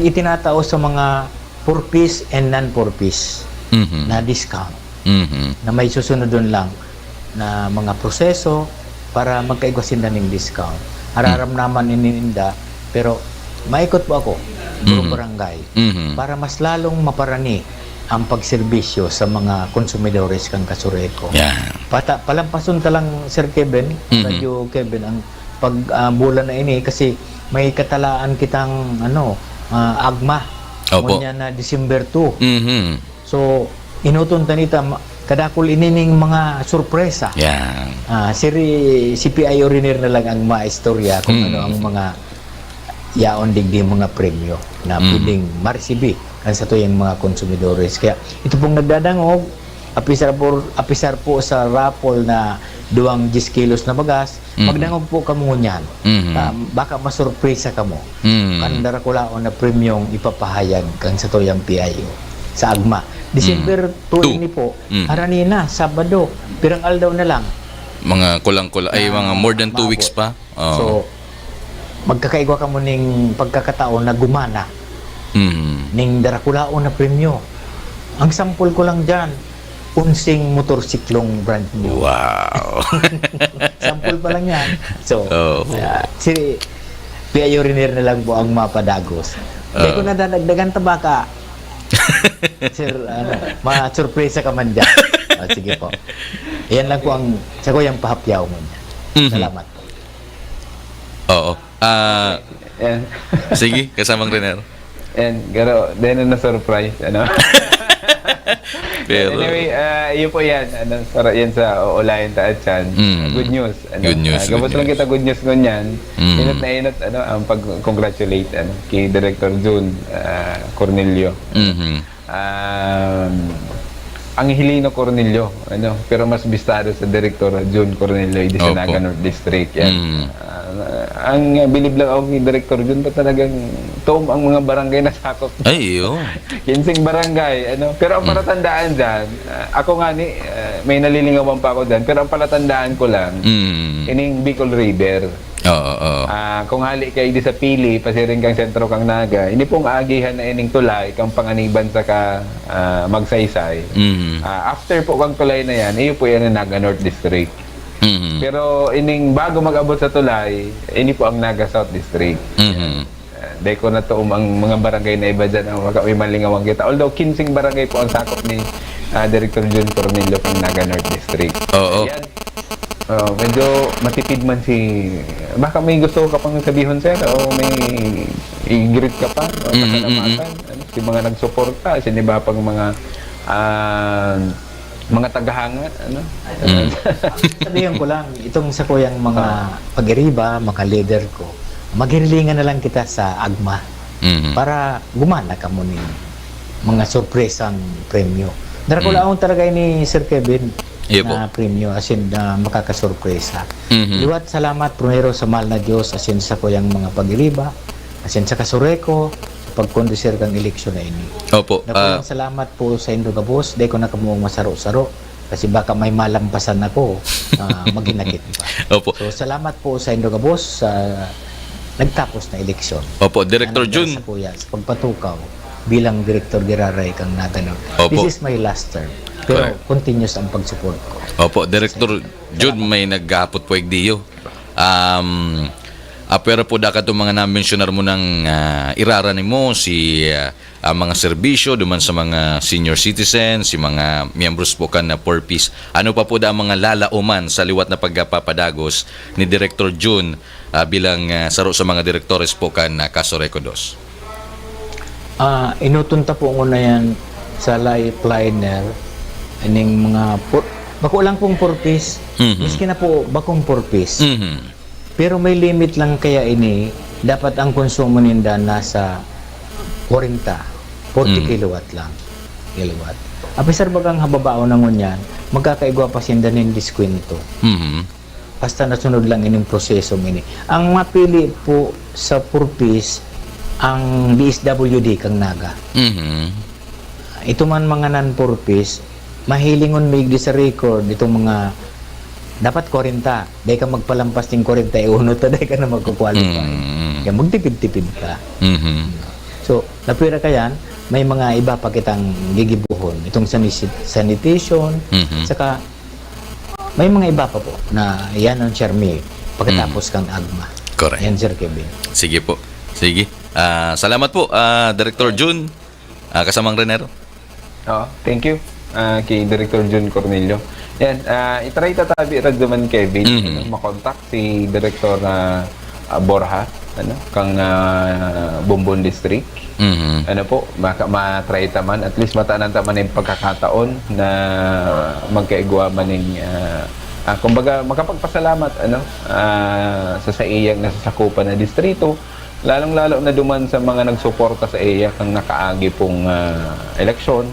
itinatao sa mga 4-piece and non-4-piece na discount na may susunod doon lang na mga proseso para magkaigwasin na ng discount hararamnaman ininda pero maikot po ako puro barangay para mas lalong maparani ang pagserbisyo sa mga konsumidores kang Kasureko. Yan. Palampason talang Sir Kevin, Radio Kevin, ang bulan na ini kasi may katalaan kitang agma. Opo. Kunya na December 2. Mhm. So, inuton tanita kadakol inining mga sorpresa. Yan. Si P.I. Oriner na lang ang maistorya kung ano ang mga yaon digdi mga premyo na pwedeng marisibi kan sa tuyang mga konsumidores. Kaya ito pong nagdadangog, apisar po sa raffle na 2 kilos na bagas, magdangog po kamo niyan. Baka masurpresa kamo. Kandara ko laon na premyong ipapahayag kan sa tuyang PIO sa Agma. December 2 ini po, haranina, Sabado, pirang aldaw na lang. Mga kulang-kulang, ay mga more than 2 weeks pa. Oh. So, magkakaigwa ka mo ning pagkakataon na gumana ning darakulaon na premyo. Ang sample ko lang dyan, unsing motorsiklong brand new. Wow. Sample pa lang yan. So, si P.I. Oriner na lang po ang mapadagos. Hindi ko na dadagdagan tabaka. Sir, ma-surpresa ka man dyan. Sige po. Yan lang po ang sa ko yung pahapyaw mo niya. Salamat po. Oo. Sige, kasamang Renner. Pero din na surprise Pero anyway, yun po yan. Yan sa Olayan Taatsan. Good news. Good news, Gabot good lang news. kita good news ngunyan. Inot na inot ang pag-congratulate kay Director June Cornelio. Ang Hilino Cornelio, pero mas bistado sa Director June Cornelio di sa Naga North District. Yan. Ang bilib lang ako kay Director June pa talagang tuom ang mga barangay na sakop. Ay, yun. 15 barangay, Pero ang palatandaan dyan, ako nga may nalilingawan pa ako dyan, pero ang palatandaan ko lang, ining Bicol River. Kung hali kay di sa pili, pasiring kang sentro kang Naga, hindi pong agihan na ining tulay, kang panganiban sa ka magsaysay. After po kang tulay na yan, iyo po yan ang Naga North District. Pero ining bago mag-abot sa tulay, ini po ang Naga South District. Dahil ko na to ang mga barangay na iba dyan ang may malingawang kita. Although 15 barangay po ang sakop ni Director June Cornelio ng Naga North District. Yan. Medyo matipid man baka may gusto ka pang sabihin sir o may i-greet ka pa o kasalamatan. Si mga nagsuporta, siniba pang mga tagahanga, Sabihin ko lang, itong sa kuyang mga pag-iriba, mga leader ko, magirilingan na lang kita sa Agma para gumana ka mo ni mga sorpresang premyo. Darakulaon talaga ni Sir Kevin na premyo as in makakasorpresa. Liwat salamat primero sa mahal na Diyos as in sa kuyang mga pag-iriba, as in sa Kasureko, pagkondisir kang eleksyon na ini. Opo. Salamat po sa Indo Gabos. Di ko na kamuong masaro-saro kasi baka may malampasan ako maginakit pa. Opo. So salamat po sa Indo Gabos sa nagtapos na eleksyon. Opo, Director June. Sa pagpatukaw bilang Director Giraray kang Natanong. This is my last term. Pero continuous ang pag-support ko. Opo, Director June, may naghapot po igdiyo. Pero po dakat itong mga na-mentionar mo ng iraranin mo mga serbisyo duman sa mga senior citizens, si mga miyembros po kan na purpose. Ano pa po da ang mga lalauman sa liwat na pagpapadagos ni Director June bilang saro sa mga direktores po kan Kasureko 2? Inutunta po muna yan sa lifeliner ining mga bako lang pong purpose. Miski na po bakong purpose. Pero may limit lang kaya ini, dapat ang konsumo ninda nasa 40 kilowatt lang. Kilowatt. Apisar bagang hababao na ngunyan, magkakaigwa pa sinda ng diskwento. Basta nasunod lang ining prosesong ini. Ang mapili po sa purpose, ang DSWD kang Naga. Ito man mga non-purpose, mahilingon may sa record itong mga dapat 40. Dahil ka magpalampas ng 41, dahil ka na magkukwalify. Kaya magtipid-tipid ka. So, napira ka yan, may mga iba pa kitang gigibuhon. Itong sanitation, saka may mga iba pa po na yan ang charmi pagkatapos kang Agma. Correct. Yan, Sir Kevin. Sige po. Sige. Salamat po, Director June. Kasamang Renner. Thank you kay Director Jun Cornelio. Yan, itry tatabi Radyoman Kevin, makontak si Director Borja, kang Bumbon District. Matry taman, at least matanan taman yung pagkakataon na magkaigwa man ng kumbaga makapagpasalamat sa iyang nasasakupan na distrito, lalong-lalo na duman sa mga nagsuporta sa iya kang nakaagi pong eleksyon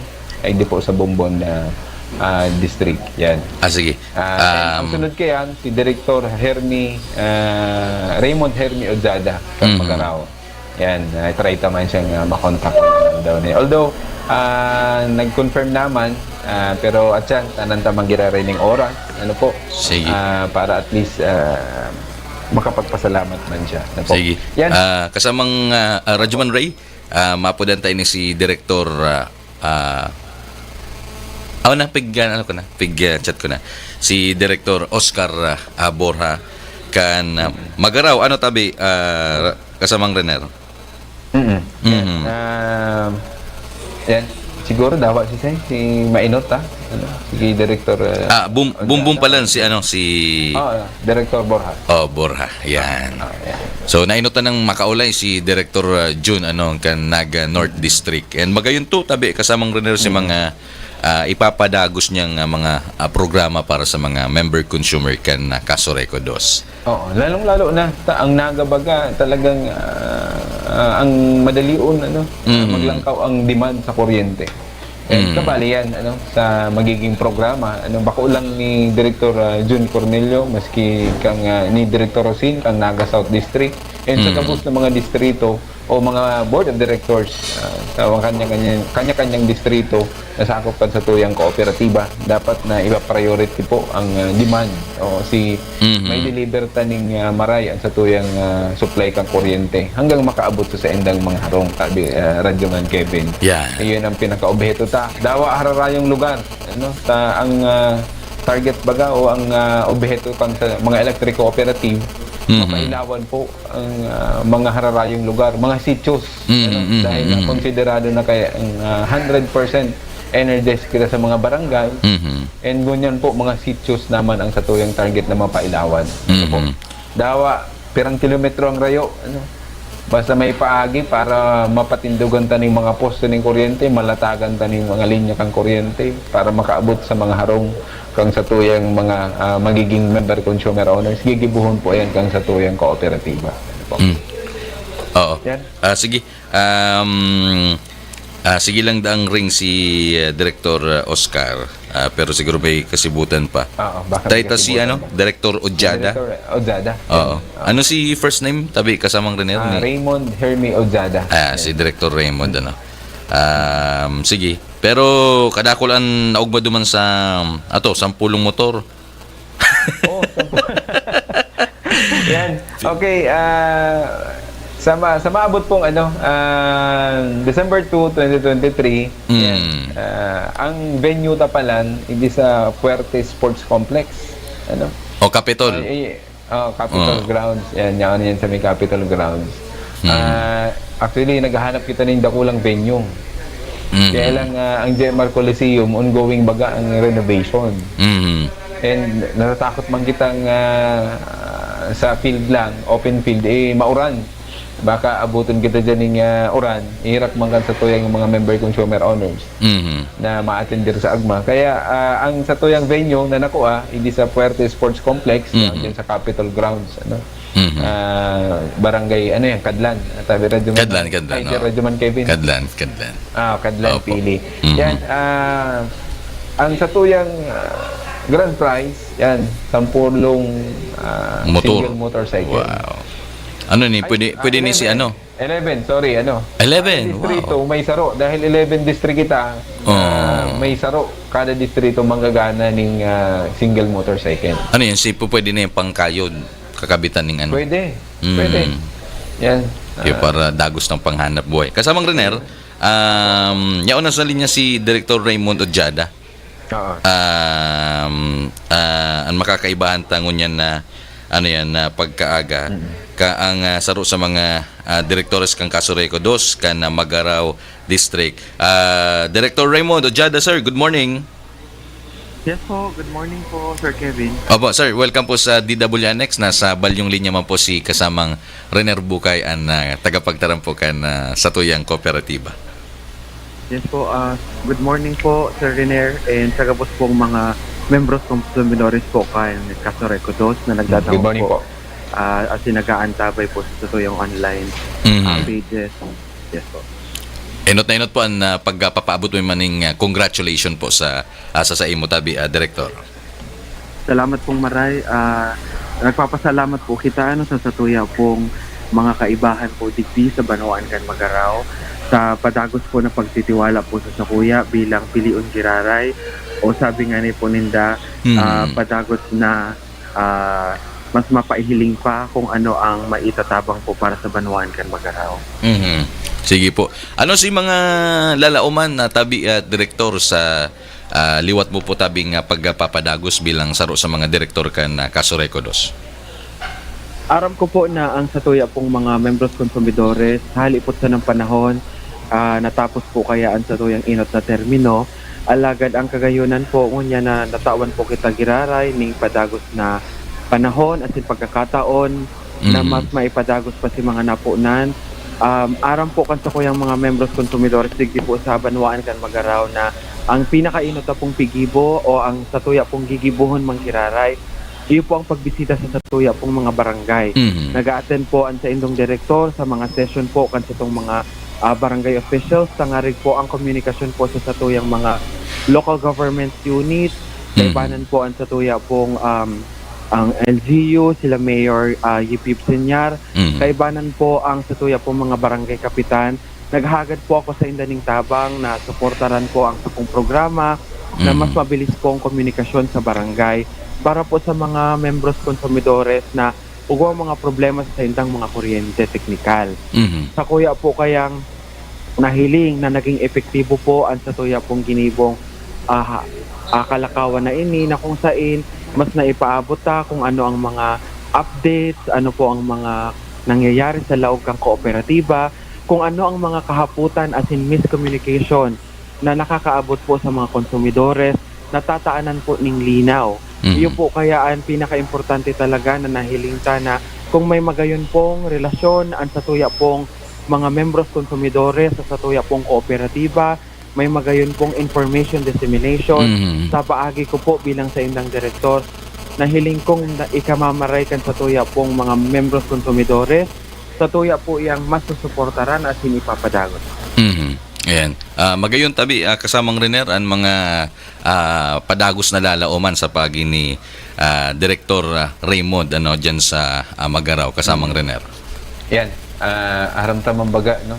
ay di po sa Bumbon district. Yan. Sige. Ang sunod kayan, si Director Raymond Hermi Ojada kang Magaraw. Yan, try taman siyang makontak daw niya. Although, nag-confirm naman, pero at yan, tanan tamang girarining oras, Sige. para at least makapagpasalamat man siya. Sige. Yan. Kasamang Radyoman Ray, mapudan tayo ni si Director chat ko na. Si Director Oscar Borja kan Magaraw, tabi kasamang Renner. Yan. Siguro dawa si Mainot si Director Bumbong pala si Director Borja. Borja. Yan. So nainutan ng makaulay si Director June kan Naga North District. And magayon to tabi kasamang Renner si mga ipapadagos niyang mga programa para sa mga member consumer kan Casoreco 2. Lalong-lalo na ang nagabaga talagang ang madalion maglangkaw ang demand sa kuryente. Kabali yan sa magiging programa. Bako lang ni Director Jun Cornelio, maski kang ni Director Rosin kang Naga South District, and sa kabus ng mga distrito o mga board of directors sa kanya-kanyang distrito na sakop kan sa tuyang kooperatiba, dapat na iba-priority po ang demand o may deliver taning maray sa tuyang supply kang kuryente hanggang makaabot sa endang mga harong tabi Radyoman Kevin. Iyon ang pinaka-objeto dawa hararayong lugar ang target baga o ang objeto kang sa mga electric cooperative. Mapailawan po ang mga hararayong lugar, mga sityos, dahil konsiderado na kaya ang 100% energized kita sa mga barangay, and ganyan po mga sityos naman ang satuyang target na mapailawan. Dawa, pirang kilometro ang rayo, basta may paagi para mapatindugan taning mga posto ng kuryente, malatagan taning mga linya kang kuryente para makaabot sa mga harong kang sa tuyang mga magiging member consumer owners, gigibuhon po yan kang sa tuyang kooperatiba. Sige. Sige lang daang ring si Director Oscar, pero siguro may kasibutan pa. Dahil si Director Ojada. Ojada. Ano si first name? Tabi kasamang Renner ni Raymond Hermi Ojada. Si Director Raymond sige. Pero kadakulan naugma duman sa 10 motor. Yan. Okay, sa maabot pong December 2, 2023, ang venue tapalan hindi sa Fuerte Sports Complex. Capitol. Capitol Grounds. Yan sa may Capitol Grounds. Actually, naghahanap kita ng dakulang venue. Kaya lang ang GMR Coliseum, ongoing baga ang renovation. And natatakot man kitang sa field lang, open field, mauran. Baka abutin kita dyan ng uran, ihirap man sa tuyang mga member consumer owners na ma-attendir sa agma. Kaya ang sa tuyang venue na nakuha, hindi sa Fuerte Sports Complex, dyan sa Capitol Grounds. Barangay Kadlan, tabi Radyoman Kevin. Kadlan. Kadlan Pili. Yan, ang sa tuyang grand prize, yan, 10 single motorcycle. Wow. Pwede ni si 11, sorry, 11, distrito, may saro. Dahil 11 district kita, may saro. Kada distrito manggagana ng single motorcycle. Yan? Pwede na yung pangkayod, kakabitan ng Pwede. Yan. Para dagos ng panghanap buhay. Kasamang Renner, yaon na sa linya si Director Raymond Ojada. Ang makakaibahan tangon yan na na pagkaaga. ka ang saro sa mga direktores kang Casureco 2 kan Magaraw District. Director Raymond Ojada, sir, good morning. Yes po, good morning po, Sir Kevin. Opo, sir, welcome po sa DWNX. Nasa balyong linya man po si kasamang Rener Bukay ang tagapagtarampukan sa tuyang kooperatiba. Yes po, good morning po, Sir Rener, and sagabos pong mga membros consumidores po kay Casureco 2 na nagtatanong Good morning po. At nag-aantabay po sa tuyong online pages. Yes po. Inot na inot po ang pagpapaabot mo maning congratulations po sa imo tabi, Director. Salamat pong maray. Nagpapasalamat po kita sa satuya pong mga kaibahan po digdi sa Banawaan kan Magaraw sa padagos po na pagtitiwala po sa sakuya bilang piliun giraray o sabi nga ni po ninda padagos na mas mapaihiling pa kung ano ang maitatabang po para sa Banawaan kan Magaraw. Sige po. Ano si mga lalauman na tabi direktor sa liwat mo po tabing pagpapadagos bilang saro sa mga direktor kan Casureco 2? Aram ko po na ang satuya pong mga membros consumidores halipot sa ng panahon natapos po kaya ang satuyang inot na termino alagad ang kagayunan po ngunya na natawan po kita giraray ning padagos na panahon at pagkakataon na mas maipadagos pa si mga napunan. Aram po kan sa kuyang mga membros consumidores digdi po sa Banawaan kan Magaraw na ang pinakainot na pong pigibo o ang satuya pong gigibuhon mangkiraray iyo po ang pagbisita sa satuya pong mga barangay. Nag-a-attend po ang sa indong direktor sa mga session po kan sa itong mga barangay officials. Tangarig po ang komunikasyon po sa satuyang mga local government units. Kaibanan po ang satuya pong ang LGU, sila Mayor Yipip Senyar. Kaibanan po ang satuya po mga barangay kapitan. Naghagad po ako sa indaning tabang na suportaran po ang sakong programa na mas mabilis po ang komunikasyon sa barangay para po sa mga membros consumidores na ugwa mga problema sa indang mga kuryente teknikal. Sa kuya po kayang nahiling na naging epektibo po ang satuya pong ginibong kalakawan na ini na kung saan mas naipaabot kung ano ang mga updates, ano po ang mga nangyayari sa laog kang kooperatiba, kung ano ang mga kahaputan as in miscommunication na nakakaabot po sa mga konsumidores, natataanan po ning linaw. Iyo po kaya ang pinaka-importante talaga na nahiling ta na kung may magayon pong relasyon ang satuya pong mga membros konsumidores sa satuya pong kooperatiba, may magayon pong information dissemination sa paagi ko po bilang sa indang direktor na hiling kong ikamamaray kan sa tuya pong mga membros consumidores sa tuya po iyang mas susuportaran at sinipapadagos. Ayan. Magayon tabi kasamang Rener ang mga padagos na lalauman sa pagi ni Director Raymond diyan sa Magaraw kasamang Rener. Yan. Aram tamang baga, no?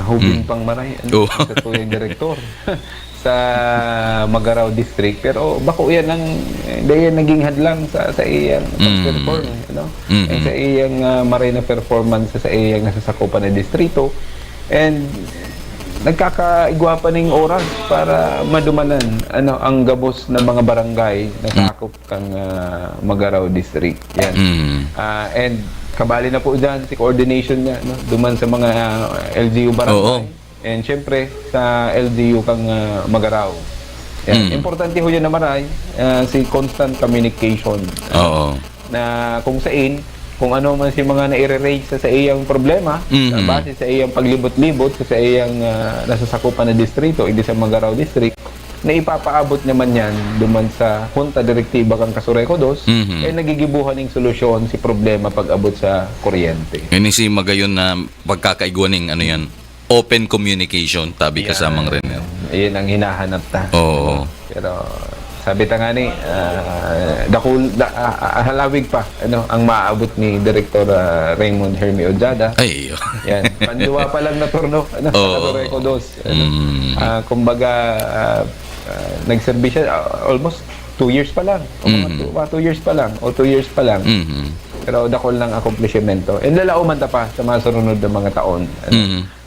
Hubing pang maray, sa tuyang direktor sa Magaraw District. Pero bako yan ang dahil naging hadlang sa iyang perform, no? Sa iyang maray na performance sa iyang nasasakupan na distrito. And nagkakaigwa pa ning oras para madumanan ang gabos ng mga barangay na sakop kang Magaraw District. Yan. And kabali na po dyan si coordination niya duman sa mga LGU barangay. And syempre sa LGU kang Magaraw. Yan. Importante ho yan na maray si constant communication. Na kung saan kung ano man si mga na-i-raise sa iyang problema base sa iyang paglibot-libot sa iyang nasasakupan na distrito, hindi sa Magaraw District, na ipapaabot naman yan duman sa Junta Direktiba kang Casureco 2 ay nagigibuhan ng solusyon si problema pag-abot sa kuryente. Yan si magayon na pagkakaiguan ng yan, open communication, tabi kasamang Rener. Iyan ang hinahanap ta. Oo. Pero sabi ta nga ni, halawig pa ang maaabot ni Director Raymond Hermie Ojada. Ay, yan. Panduwa pa lang na turno sa Casureco 2. Kumbaga, nagserbi siya almost 2 years pa lang. O mga 2 years pa lang. O 2 years pa lang. Pero dakol ng accomplishmento. And lalauman ta pa sa mga sunod na mga taon.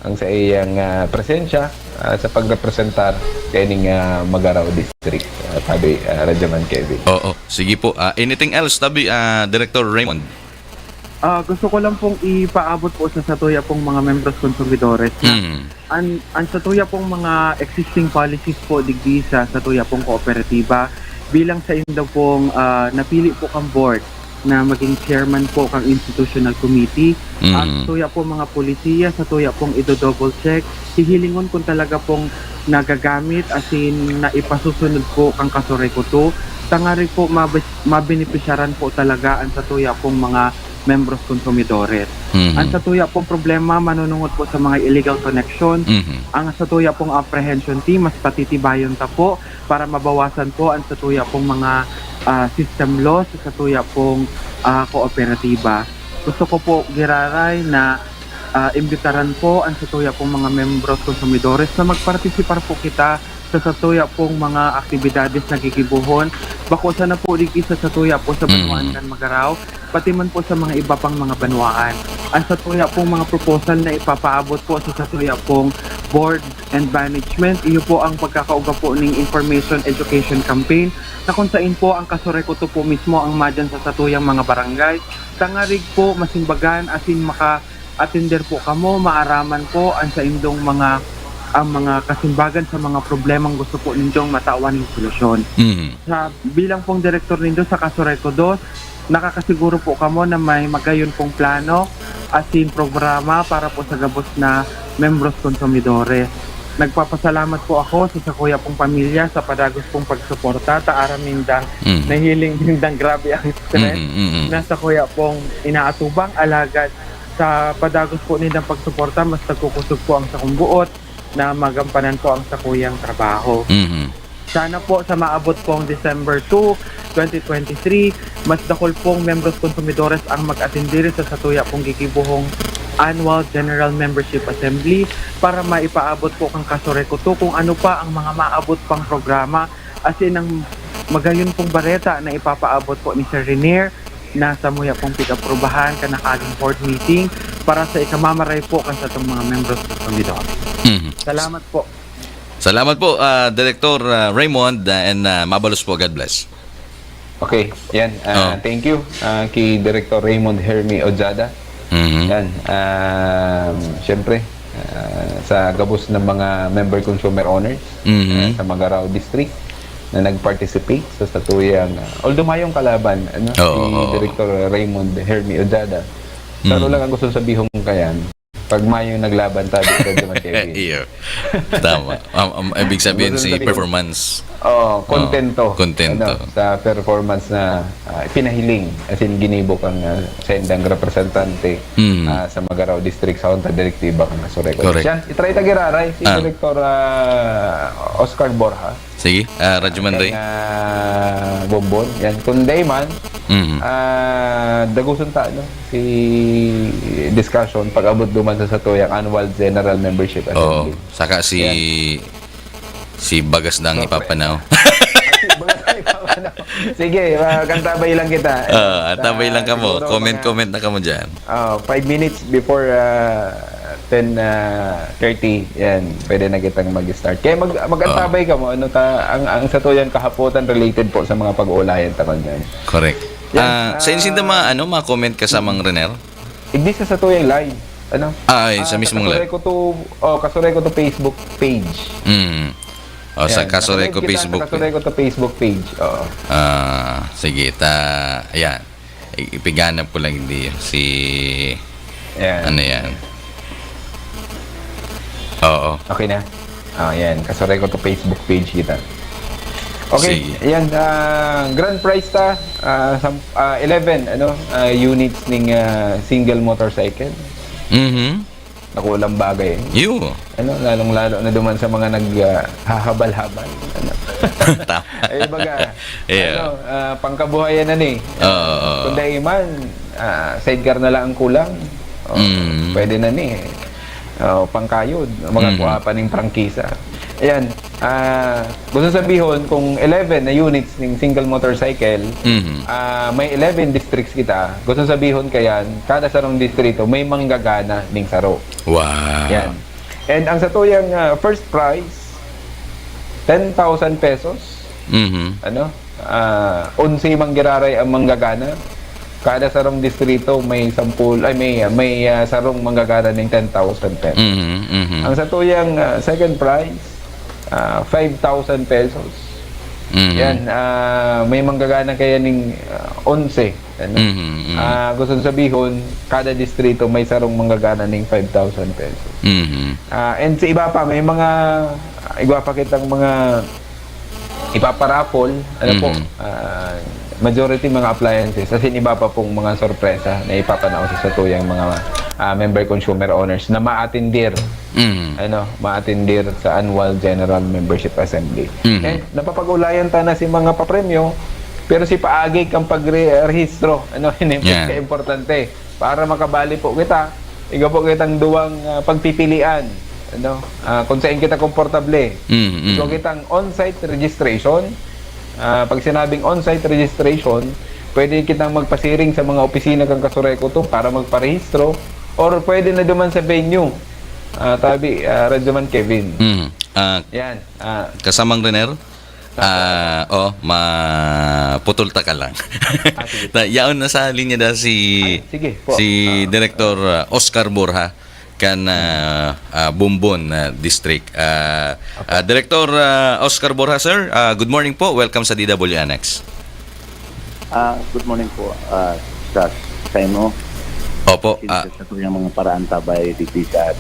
Ang sa iyang presensya sa pagrepresentar kaning Magaraw District. Tabi Rajaman Kevin. Oo. Sige po. Anything else, tabi Director Raymond? Gusto ko lang pong ipaabot po sa Satuya pong mga membros konsumidores na ang Satuya pong mga existing policies po digdi sa Satuya pong kooperatiba bilang sa inyo pong napili po kang board na maging chairman po kang institutional committee. At Satuya po mga polisiya, Satuya pong double check, hihilingon kung talaga pong nagagamit as in na ipasusunod po kang Kasoreko 2. Tangari po mabenepisyaran po talaga ang Satuya pong mga membros konsumidores. Ang Satuya pong problema manunungot po sa mga illegal connection. Ang Satuya pong apprehension team mas patitibayon ta po para mabawasan po ang Satuya pong mga system laws sa Satuya pong kooperatiba. Gusto ko po giraray na imbitaran po ang Satuya pong mga membros konsumidores na magpartisipar po kita sa Satuya pong mga aktibidades na gigibuhon. Bako sana po digi sa Satuya po sa Banwaan kan Magaraw, pati man po sa mga iba pang mga banwaan. Ang Satuya pong mga proposal na ipapaabot po sa Satuya pong board and management, iyo po ang pagkakauga po ng information education campaign na kung saan po ang Kasoreko to po mismo ang madyan sa Satuyang mga barangay. Tangarig po masimbagan asin maka-atender po kamo, maaraman po ang sa indong ang mga kasimbagan sa mga problemang gusto po ninyong matawan ng solusyon. Bilang pong direktor nindo sa Kasoreko 2, nakakasiguro po kamo na may magayon pong plano asin programa para po sa gabos na membros konsumidores. Nagpapasalamat po ako sa Sakuya pong pamilya sa padagos pong pagsuporta. Taaram nindang nahiling nindang grabe ang stress na Sakuya pong inaatubang alagad sa padagos po nindang pagsuporta. Mas nagkukusog po ang sakong buot na magampanan po ang Sakuyang trabaho. Sana po sa maabot pong December 2, 2023, mas dakol pong membros konsumidores ang mag-atendire sa Satuya pong gigibuhong Annual General Membership Assembly para maipaabot po kang Kasoreko 2 kung ano pa ang mga maabot pang programa as in ang magayon pong bareta na ipapaabot po ni Sir Renier na sa muya pong pig-aprobahan ka nakaging board meeting para sa ikamamaray po kan sa itong mga membros konsumidores. Salamat po. Salamat po, Director Raymond, and mabalos po. God bless. Okay, yan. Thank you kay Director Raymond Hermi Ojada. Yan. Siyempre, sa gabos ng mga member consumer owners sa Magaraw District na nag-participate sa Satuyang, although mayong kalaban, si Director Raymond Hermi Ojada. Pero lang ang gusto sabihong kayan, pag mayong naglaban tayo sa Kevin. Iyo. Tama. Ibig sabihin si performance. Kontento. Kontento. Sa performance na pinahiling as in ginibok ang sendang representante sa Magaraw District sa Honta Direktiba kang Kasoreko. Correct. Siya, itry tagiraray si Director Oscar Borja. Sige, Radyoman Day. Bombon. Yan. Kung day man, dagusun ta, no? Si discussion pag-abot duman sa Satuyang Annual General Membership Assembly. Saka si Bagas nang ipapanaw. Sige, kantabay lang kita. Tabay lang ka mo. Comment na ka mo dyan. 5 minutes before 10:30, yan, pwede na kitang mag-start. Kaya mag-antabay ka mo, ang Satuyang kahapotan related po sa mga pag-uulayan takon dyan. Correct. Sa insinda ma-comment ka sa Mang Renner? Hindi sa Satuyang live. Sa mismong live. Kasoreko to Facebook page. Sa Kasoreko Facebook page. Kasoreko to Facebook page. Sige, ayan. Ipiganap ko lang hindi si... Ano yan? Oo. Okay na? Yan. Kasoreko to Facebook page kita. Okay, ayan, grand prize ta, 11 units ning single motorcycle. Nakulang bagay. Lalong-lalo na duman sa mga naghahabal-habal. Baga, pangkabuhayan na ni. Kung dahil man, sidecar na lang ang kulang. Pwede na ni. Pangkayod, mga kuha pa ning prangkisa. Ayan, gusto sabihin kung 11 na units ng single motorcycle, may 11 districts kita. Gusto sabihin kayan, kada sarong distrito may manggagana ning saro. Wow. Yan. And ang Satuyang first prize 10,000 pesos. 11 manggiraray ang manggagana. kada sarong distrito may sarong manggagana ng 10,000 pesos. Ang sa tuyang second prize, 5,000 pesos. Yan, may manggagana kaya ng 11. Ano? Gusto sabihin, kada distrito may sarong manggagana ng 5,000 pesos. And sa iba pa, may iba pa kitang mga ipaparapol, po, majority mga appliances, as in iba pa pong mga sorpresa na ipapanaw sa tuyang mga member consumer owners na maatindir maatindir sa annual General Membership Assembly. And napapag-ulayan ta na si mga papremyo, pero si paagig ang pagrehistro, importante para makabali po kita, iga po kitang duwang pagpipilian, kung saan kita komportable. So kitang on-site registration. Pag sinabing on-site registration, pwede kitang magpasiring sa mga opisina kang Kasureco to para magparehistro, or pwede na duman sa venue. Radyoman Kevin. Yan. Kasamang Renner? Maputulta ka lang. Yaon na sa linya da si Director Oscar Borja kan Bumbon District. Director Oscar Borja, sir, good morning po. Welcome sa DWNX. Good morning po sa inyo. Opo. Sa yung mga paraan tabay dito sa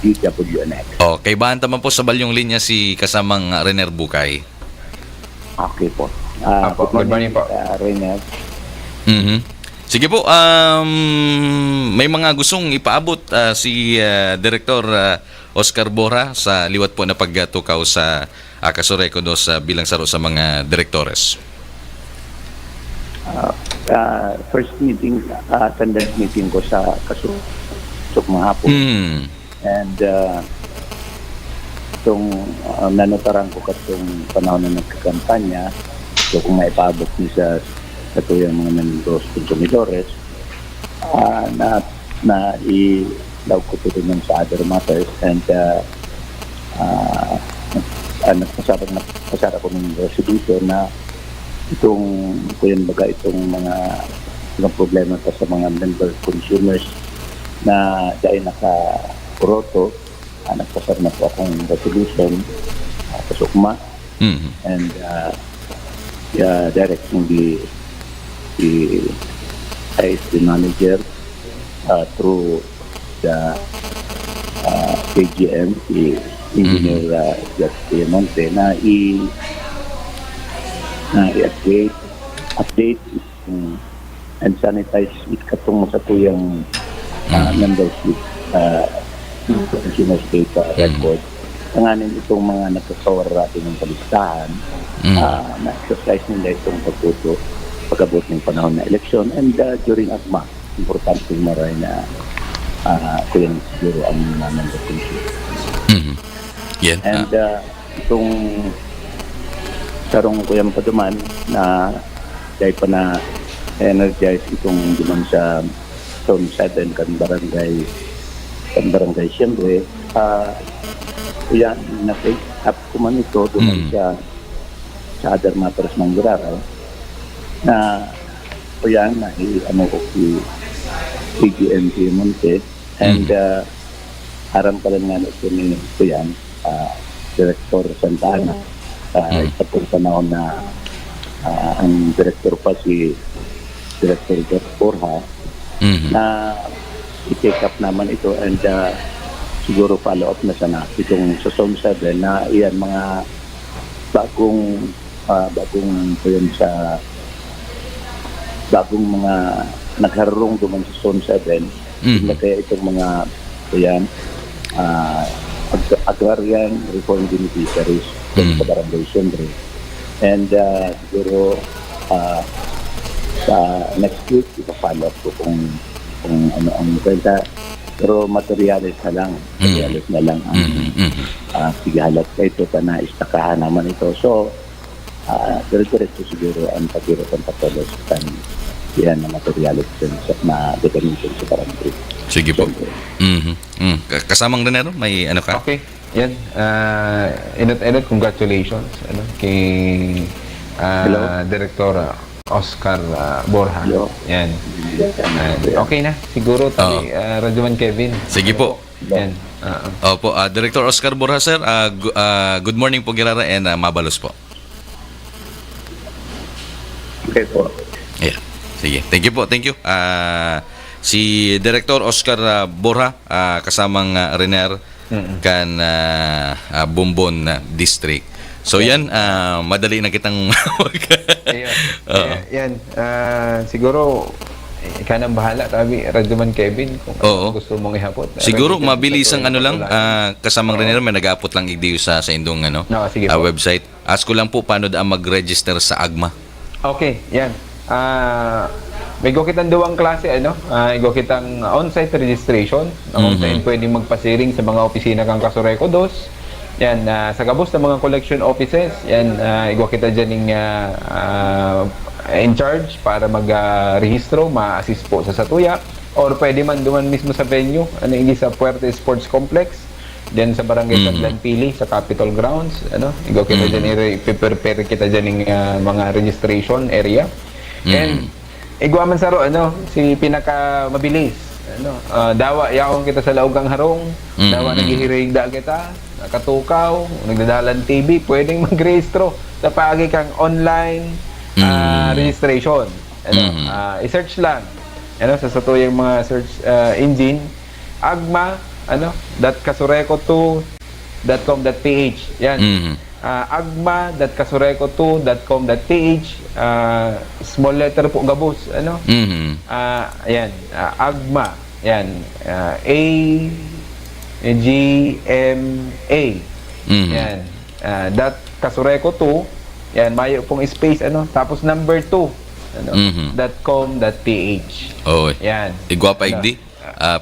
DWNX. Okay, bahan taman po sa balyong linya si kasamang Renner Bukay. Okay po. Good morning po. Renner. Sige po, may mga gustong ipaabot si Director Oscar Borja sa liwat po na pagtukaw sa Kasureco dos bilang saro sa mga direktores. First meeting, attendance meeting ko sa Kasureco mahapon. And itong nanotarang ko katong panahon na nagkakampanya, so kung maipaabot niya sa tuyang mga membros consumidores, na ilaw ko po rin sa other matters, and nagpasara ko ng resolution na itong mga problema pa sa mga member consumers na dahil naka-kuroto, nagpasara na po akong resolution sa SUKMA, and directing the ISD manager through the KGM, the engineer Justin Monte, na i-update and sanitize it katong sa tuyang membership consumer data record. Tanganin itong mga nagkasawar natin ng palistahan, na-exercise nila itong pagtuto pag-abot ng panahon na eleksyon, and during AGMA, importante maray na kuya siguro ang member consumer. And itong sarong kuyang paduman na dahil pa na energize itong duman sa Zone 7 kan barangay siyempre, kuya na-take up ko man ito duman sa other matters ng Guraraw, na kuya na ko si CGMP Monte, and aram pa lang nga ito ni kuya Director Santana, sa panahon na ang director pa si Director Borja, na i-take up naman ito, and siguro follow up na sana itong sa Zone 7 na iyan mga bagong yun sa bagong mga nagharurong duman sa Zone 7, kaya itong mga yan agrarian reform beneficiaries sa barangay siyempre, and siguro sa next week ipa-follow up ko kung ano ang kwenta, pero materialis na lang ang sigahalat ka ito pa na istakahan naman ito, so diretso siguro ang pag-irot ang patuloy sa yan na materialis na definition sa barangay. Sige po. Kasamang Renero, may ano ka? Okay. Yan. Congratulations kay Direktora Oscar Borja. Yan. Okay na. Siguro tabi, Radyoman Kevin. Sige po. Yan. Opo, Director Oscar Borja, sir. Good morning po, Girara, and mabalos po. Okay po. Yeah. Sige. Thank you po. Thank you. Si Director Oscar Borja, kasamang Rener kan Bumbon District. So yan, madali na kitang Yan. Siguro, ikaw nang bahala, tabi, Radyoman Kevin, kung gusto mong ihapot. Siguro, mabilis ang ano lang, kasamang Rener, may nag-aapot lang igdiyo sa indong sige po. website. Ask ko lang po, paano daan mag-register sa AGMA? Okay, yan. May go kitang duwang klase, go kitang on-site registration. On-site pwedeng magpasiring sa mga opisina kang Kasureco 2. Yan, sa gabos ng mga collection offices, yan, go kita dyan in charge para mag-rehistro, ma-assist po sa Satuya. Or pwede man duman mismo sa venue, hindi sa Puerte Sports Complex, dyan sa Barangay Taglan Pili, sa Capitol Grounds. Go kita dyan, i-prepare kita dyan ng mga registration area. And igwaman saro si pinaka mabilis dawa yaon kita sa laogang harong, dawa nagihirig-da kita, nakatukaw, nagdadalan TV, pwedeng magrehistro sa paagi kang online registration. I-search lang sa satuyang mga search engine, agma .kasureco2.com.ph. Yan. agma.kasureco2.com.ph, small letter po gabos, ayan, agma, yan, AGMA, yan, .kasureco2, yan, mayo pong space, tapos number 2, .com.ph. Yan. Igwa pa igdi.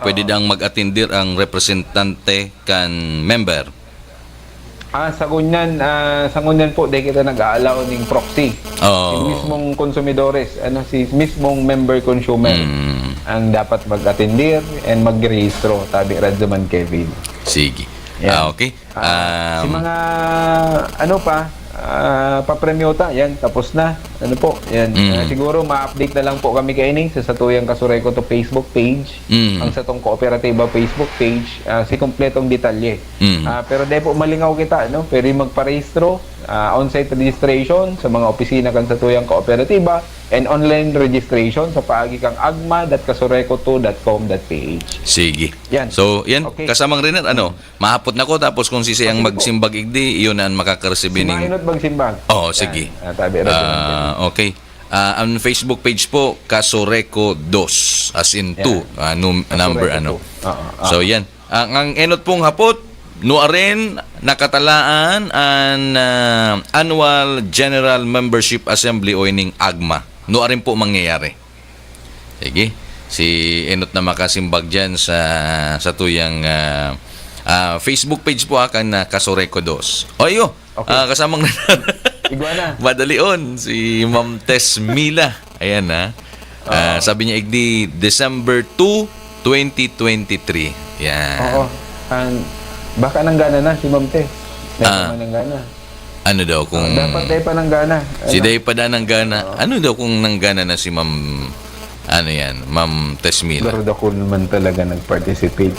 Pwede dang mag-attendir ang representante kan member. Sa ngunyan po, dahil kita nag-aalaw ng proxy. Si mismong konsumidores, si mismong member consumer ang dapat mag-attendir and mag-rehistro, tabi Radyoman Kevin. Sige. Okay. Si mga, papremyota, yan, tapos na. Yan. Siguro, ma-update na lang po kami kainin sa Satuyang Kasureco to Facebook page, ang satong kooperatiba Facebook page, si kompletong detalye. Pero dahil po malingaw kita, pwede magparehistro, on-site registration sa mga opisina kan Satuyang Kooperatiba, and online registration sa paagi kang agma.kasureco2.com.ph. Sige. Yan. So, yan, Okay. kasamang Rener, mahapot na ko, tapos kung sisiyang magsimbag igdi, iyon ang makakaresibe Si ning... Mahinot magsimbang. Sige. Tabi Okay. Ang Facebook page po, Kasureco 2, as in 2, number So, yan. Ang enot pong hapot, nuaren nakatalaan ang Annual General Membership Assembly o ining AGMA. Nuaren po mangyayari. Sige. Si enot na makasimbag dyan sa tuyang Facebook page po akan Kasureco 2. Oyo, kasamang Iguana. Madali on, si Ma'am Tess Mila. Ayan sabi niya igdi December 2, 2023. Yan. Baka nanggana na si Ma'am Tess. Nanggana. Ano daw kung... dapat day pa nanggana. Si day pa na nanggana. Ano daw kung nanggana na si Ma'am... Ma'am Tess Mila. Pero ako naman talaga nag-participate.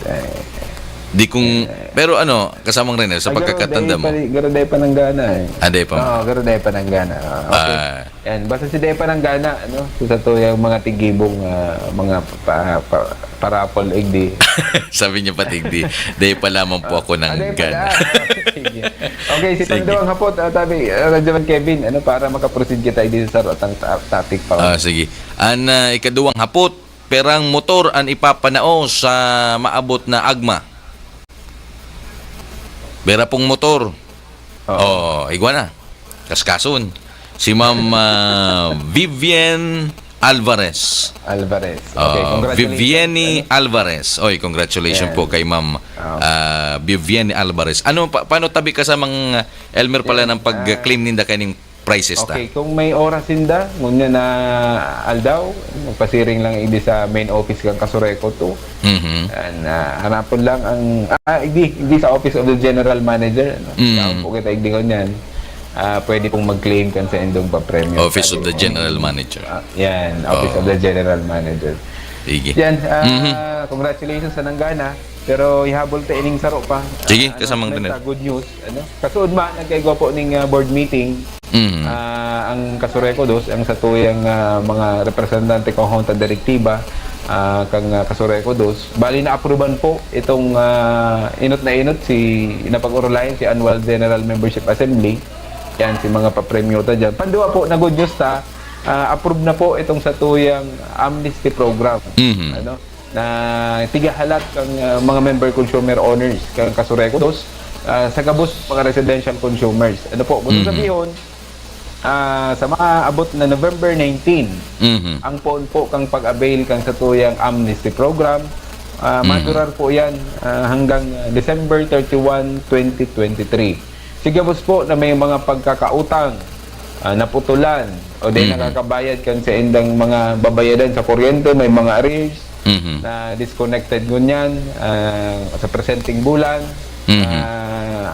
Di kung... Pero kasamang rin sa pagkakatanda mo. Garo day pa nanggana Day pa. garo day pa nanggana. Okay. Yan, basta si day pa nanggana, sa yung mga tigibong mga parapol igdi. Sabi niya pa tigdi. Day pa lamang po ako ng gana. Okay, si Tando ang hapot, tabi, Radyoman Kevin, para makaproceed kita dito sa rotang topic pa. Sige. Ikaduwang hapot, perang motor ang ipapanao sa maabot na AGMA. Bera pong motor. Iguana. Kaskason. Si Ma'am Vivian Alvarez. Okay, Vivienne Alvarez. Congratulations po kay Ma'am Vivienne Alvarez. Paano tabi ka sa mga Elmer pala ng pag-claim ninda kaning prices ta? Okay, kung may oras sinda, ngunya na aldaw, magpasiring lang idi sa main office kang Kasureco 2. Hanapon lang ang hindi sa office of the general manager. Po kita igdi ko niyan. pwede pong mag-claim kan sa indong papremyo. Office of the General Manager. Yan, Office of the General Manager. Sige. Yan, congratulations sa nanggana. Pero ihabol ta ining saro pa. Sige, kasamang din. Good news. Kasuod ma, nagkaigo po ning board meeting. Ang Kasureco dos, ang satuyang mga representante kong Junta Direktiba, kang Kasureco dos. Bali na aproban po itong inot na inot si napag-urulayan si Annual General Membership Assembly. Yan, si mga papremyo ta dyan. Panduwa po na good news ta, approve na po itong satuyang amnesty program. Na tigahalat kang mga member consumer owners kang Kasureco dos sa kabus mga residential consumers. Ano po, gusto sabihin sa mga abot na November 19 ang poon po kang pag-avail kang sa tuyang amnesty program, madurar po yan hanggang December 31, 2023. Sigabos po na may mga pagkakautang naputulan o di nakakabayad kan sa indang mga babayadan sa kuryente, may mga arrears na disconnected ngunyan sa presenting bulan,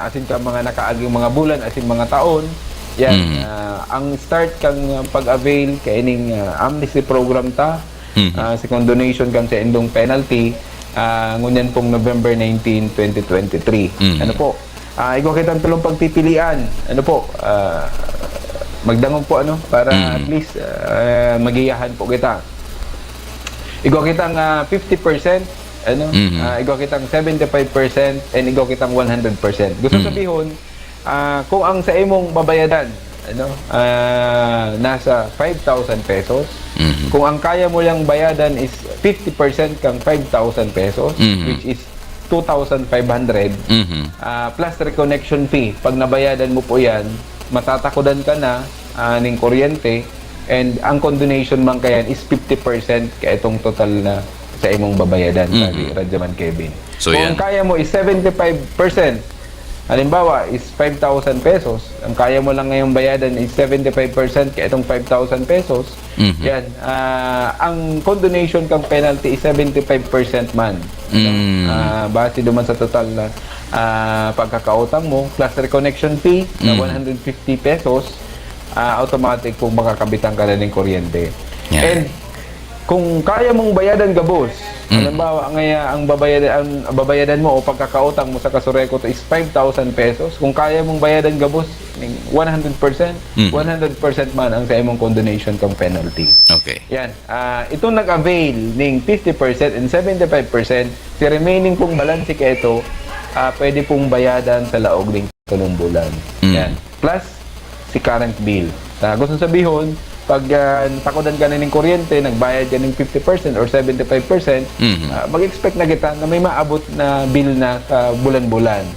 asin ka mga nakaaging mga bulan, asin mga taon. Yan, ang start kang pag-avail kaining amnesty program ta, si condonation kang sa indong penalty, ngunyan pong November 19, 2023. Ano po, ikaw kitang tulong pagpipilian, ano po, magdangog po para at least magiyahan po kita. Ikaw kitang 50%, ikaw kitang 75%, and ikaw kitang 100%. Gusto sabihin, kung ang sa imong babayadan, nasa 5,000 pesos, kung ang kaya mo lang bayadan is 50% kang 5,000 pesos, which is 2,500, plus reconnection fee. Pag nabayadan mo po yan, matatakodan ka na ng kuryente, and ang condonation man kayan is 50% ka itong total na sa imong babayadan, sabi Radyaman Kevin. So, kung ang kaya mo is 75%, halimbawa is 5,000 pesos, ang kaya mo lang ngayong bayadan is 75% ka itong 5,000 pesos, yan, ang condonation kang penalty is 75% man. Base duman sa total na pagkakautang mo, plus reconnection fee na 150 pesos, automatic kung makakabitan ka na ng kuryente. And kung kaya mong bayadan gabos, halimbawa ang babayadan mo o pagkakautang mo sa Kasureco to is 5,000 pesos, kung kaya mong bayadan gabos 100%, 100% man ang sa imong condonation kang penalty. Okay. Yan. Itong nag-avail ng 50% and 75%, si remaining pong balanse ka ito, pwede pong bayadan sa laog ng 3 bulan. Yan. Plus si current bill. Gusto sabihin, pag takodan ka na ng kuryente, nagbayad ka ng 50% or 75%, mag-expect na kita na may maabot na bill na sa bulan-bulan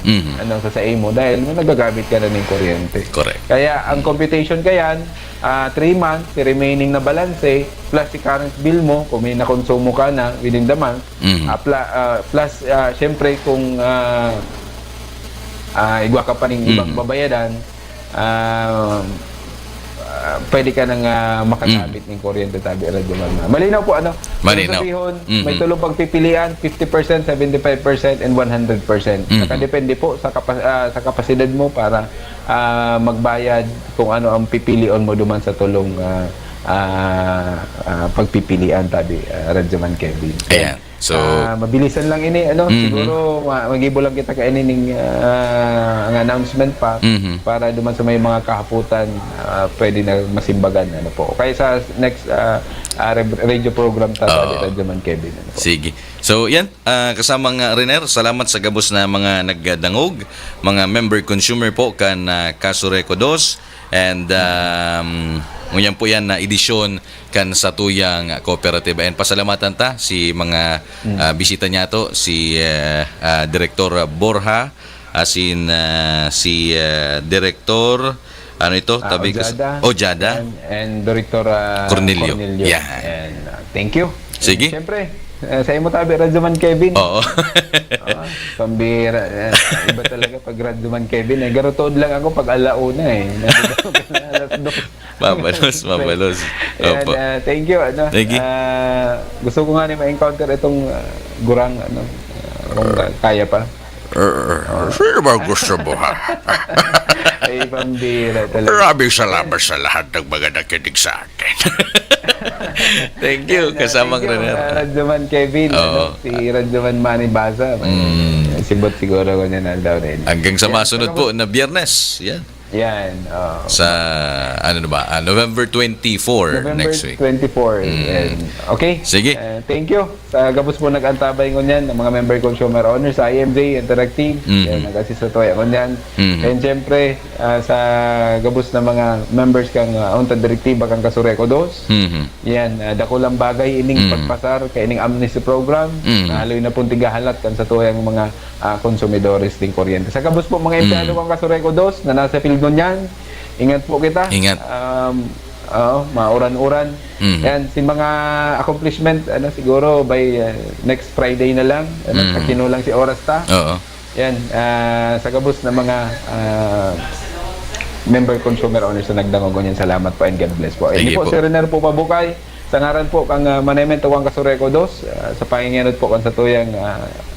sa imo dahil may nagagamit ka na ng kuryente. Correct. Kaya ang computation kayan, 3 months, si remaining na balanse, plus si current bill mo, kung may nakonsumo ka na within the month, plus syempre kung igwa ka pa ng ibang babayadan, pwede ka nang makakabit ng kuryente, tabi Radyaman. Malinaw po Malinaw. Sabihin, may tulong pagpipilian, 50%, 75%, and 100%. Nakadepende po sa kapasidad mo para magbayad kung ano ang pipilion mo duman sa tulong pagpipilian, tabi Radyaman Kevin. Ayan. So, mabilisan lang ini, siguro magibo lang kita kainin ng ang announcement pa para duman sa may mga kahaputan pwede na masimbagan po. Kaya sa next radio program tayo Radyaman Kevin. Sige. So, yan. Kasamang Rener, salamat sa gabos na mga nagdangog, mga member consumer po kan Kasureco 2. And ngunyan po yan na edisyon kan sa tuyang kooperative. And pasalamatan ta si mga bisita niya to, si Direktor Borja, asin si Direktor Ojada and Director Cornelio. Yeah. And thank you. Sige. Siyempre, sa imo tabi Radyaman Kevin. Oo. Pambira. Iba talaga pag Radyaman Kevin. Garutod lang ako pag alauna Mabalos. Opo. Thank you. Thank you. Gusto ko nga ma-encounter itong gurang kung kaya pa. Sino ba gusto mo, ha? Ay, pambira talaga. Maraming salamat sa lahat ng mga nakinig sa atin. Thank you, kasamang Renner. Radyoman Kevin, Oo. si Radyoman Manny Baza. Sibot siguro ko niya na daw rin. Hanggang sa masunod po na Biyernes. Yan. Yan. Sa, November 24 next week. 24. Yan. Okay. Sige. Thank you. Sa gabos po nag-antabay ko niyan, ng mga member consumer owners sa IMJ Interactive. Yan, nag-assist sa toya ko niyan. And syempre, sa gabos na mga members kang unta direktiba kang Kasureko 2. Yan, dakulang bagay ining pagpasar kay ining amnesty program. Haloy na pong tigahalat kan sa tuyang mga konsumidores ding kuryente. Sa gabos po mga empleyado kang Kasureko 2 na nasa field nun yan, ingat po kita. Ingat. Mauran-uran. Yan, si mga accomplishment, siguro by next Friday na lang, kinulang si oras ta. Oo. Yan, sa gabos na mga member consumer owners na nagdangogon yan, salamat po and God bless po. Sige Hindi po, po. si Renner po Pabukay, sa ngaran po kang Manemen Tawang Kasureko 2, sa panginganod po kan sa tuyang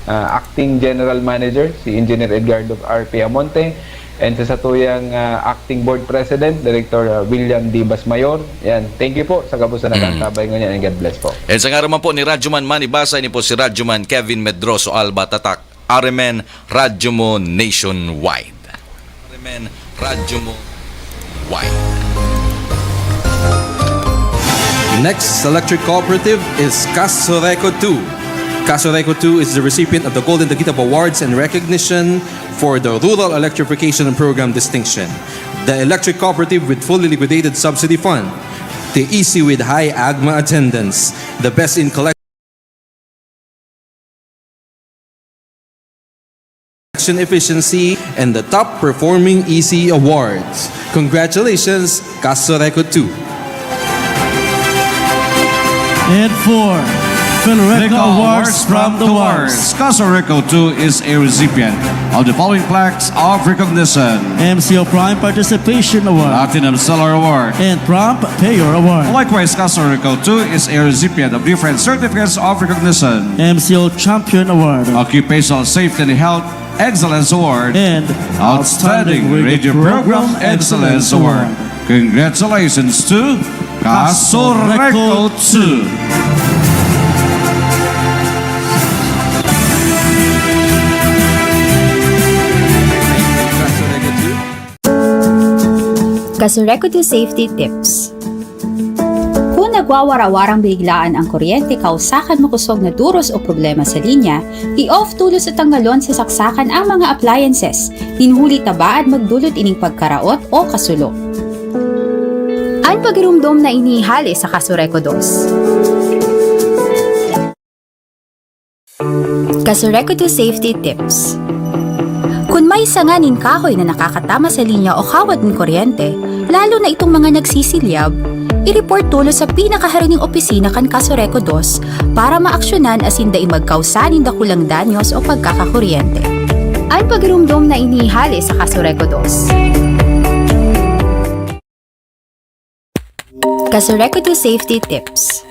Acting General Manager, si Engineer Edgardo R. Piamonte, and sa tuyang Acting Board President, Director William D. Basmayor. Yan, thank you po sa gabos na nagkantabay ngayon and God bless po. And sa ngaraman po ni Radyoman Manny Basa, ini po si Radyoman Kevin Medroso Alba Tatak, Aremen Radyomo Nationwide. Aremen Radyomo Wide. Next electric cooperative is Kasureko 2. Kasureko 2 is the recipient of the Golden Daguitaw Awards and recognition for the Rural Electrification Program distinction. The electric cooperative with fully liquidated subsidy fund. The EC with high AGMA attendance. The best in collection efficiency and the top performing EC awards. Congratulations, Kasureko 2. And 4. Philoreka Awards from the Wars. Kasureko 2 is a recipient of the following plaques of recognition: MCO Prime Participation Award. Platinum Seller Award. And Prompt Payer Award. Likewise, Kasureko 2 is a recipient of different certificates of recognition: MCO Champion Award. Occupational Safety and Health Excellence Award. And Outstanding Radio Program Excellence Award. Congratulations to Kasureko 2. Kasureko 2 Safety Tips. Kung nagwawara-warang biglaan ang kuryente kausakan makusog na duros o problema sa linya, i-off tulos at tanggalon sa saksakan ang mga appliances, dinhuli taba at magdulot ining pagkaraot o kasulok. Ang pagirumdom na inihali sa Kasureko 2. Kasureko 2 Safety Tips. Kung may sanganin kahoy na nakakatama sa linya o kawad ng kuryente, lalo na itong mga nagsisilyab, i-report tulo sa pinakaharining opisina kan Kasureko 2 para maaksyonan asinda magkausanin dakulang danyos o pagkakakuryente. Ang pagirumdom na inihali sa Kasureko 2. Kasureko 2 Safety Tips.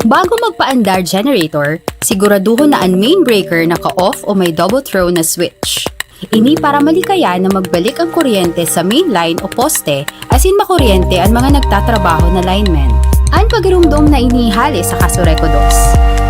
Bago magpaandar generator, siguraduhin na ang main breaker naka-off o may double throw na switch. Ini para malikayan na magbalik ang kuryente sa main line o poste asin makuryente ang mga nagtatrabaho na linemen. Ang pagirumdom na inihali sa Kasureko 2.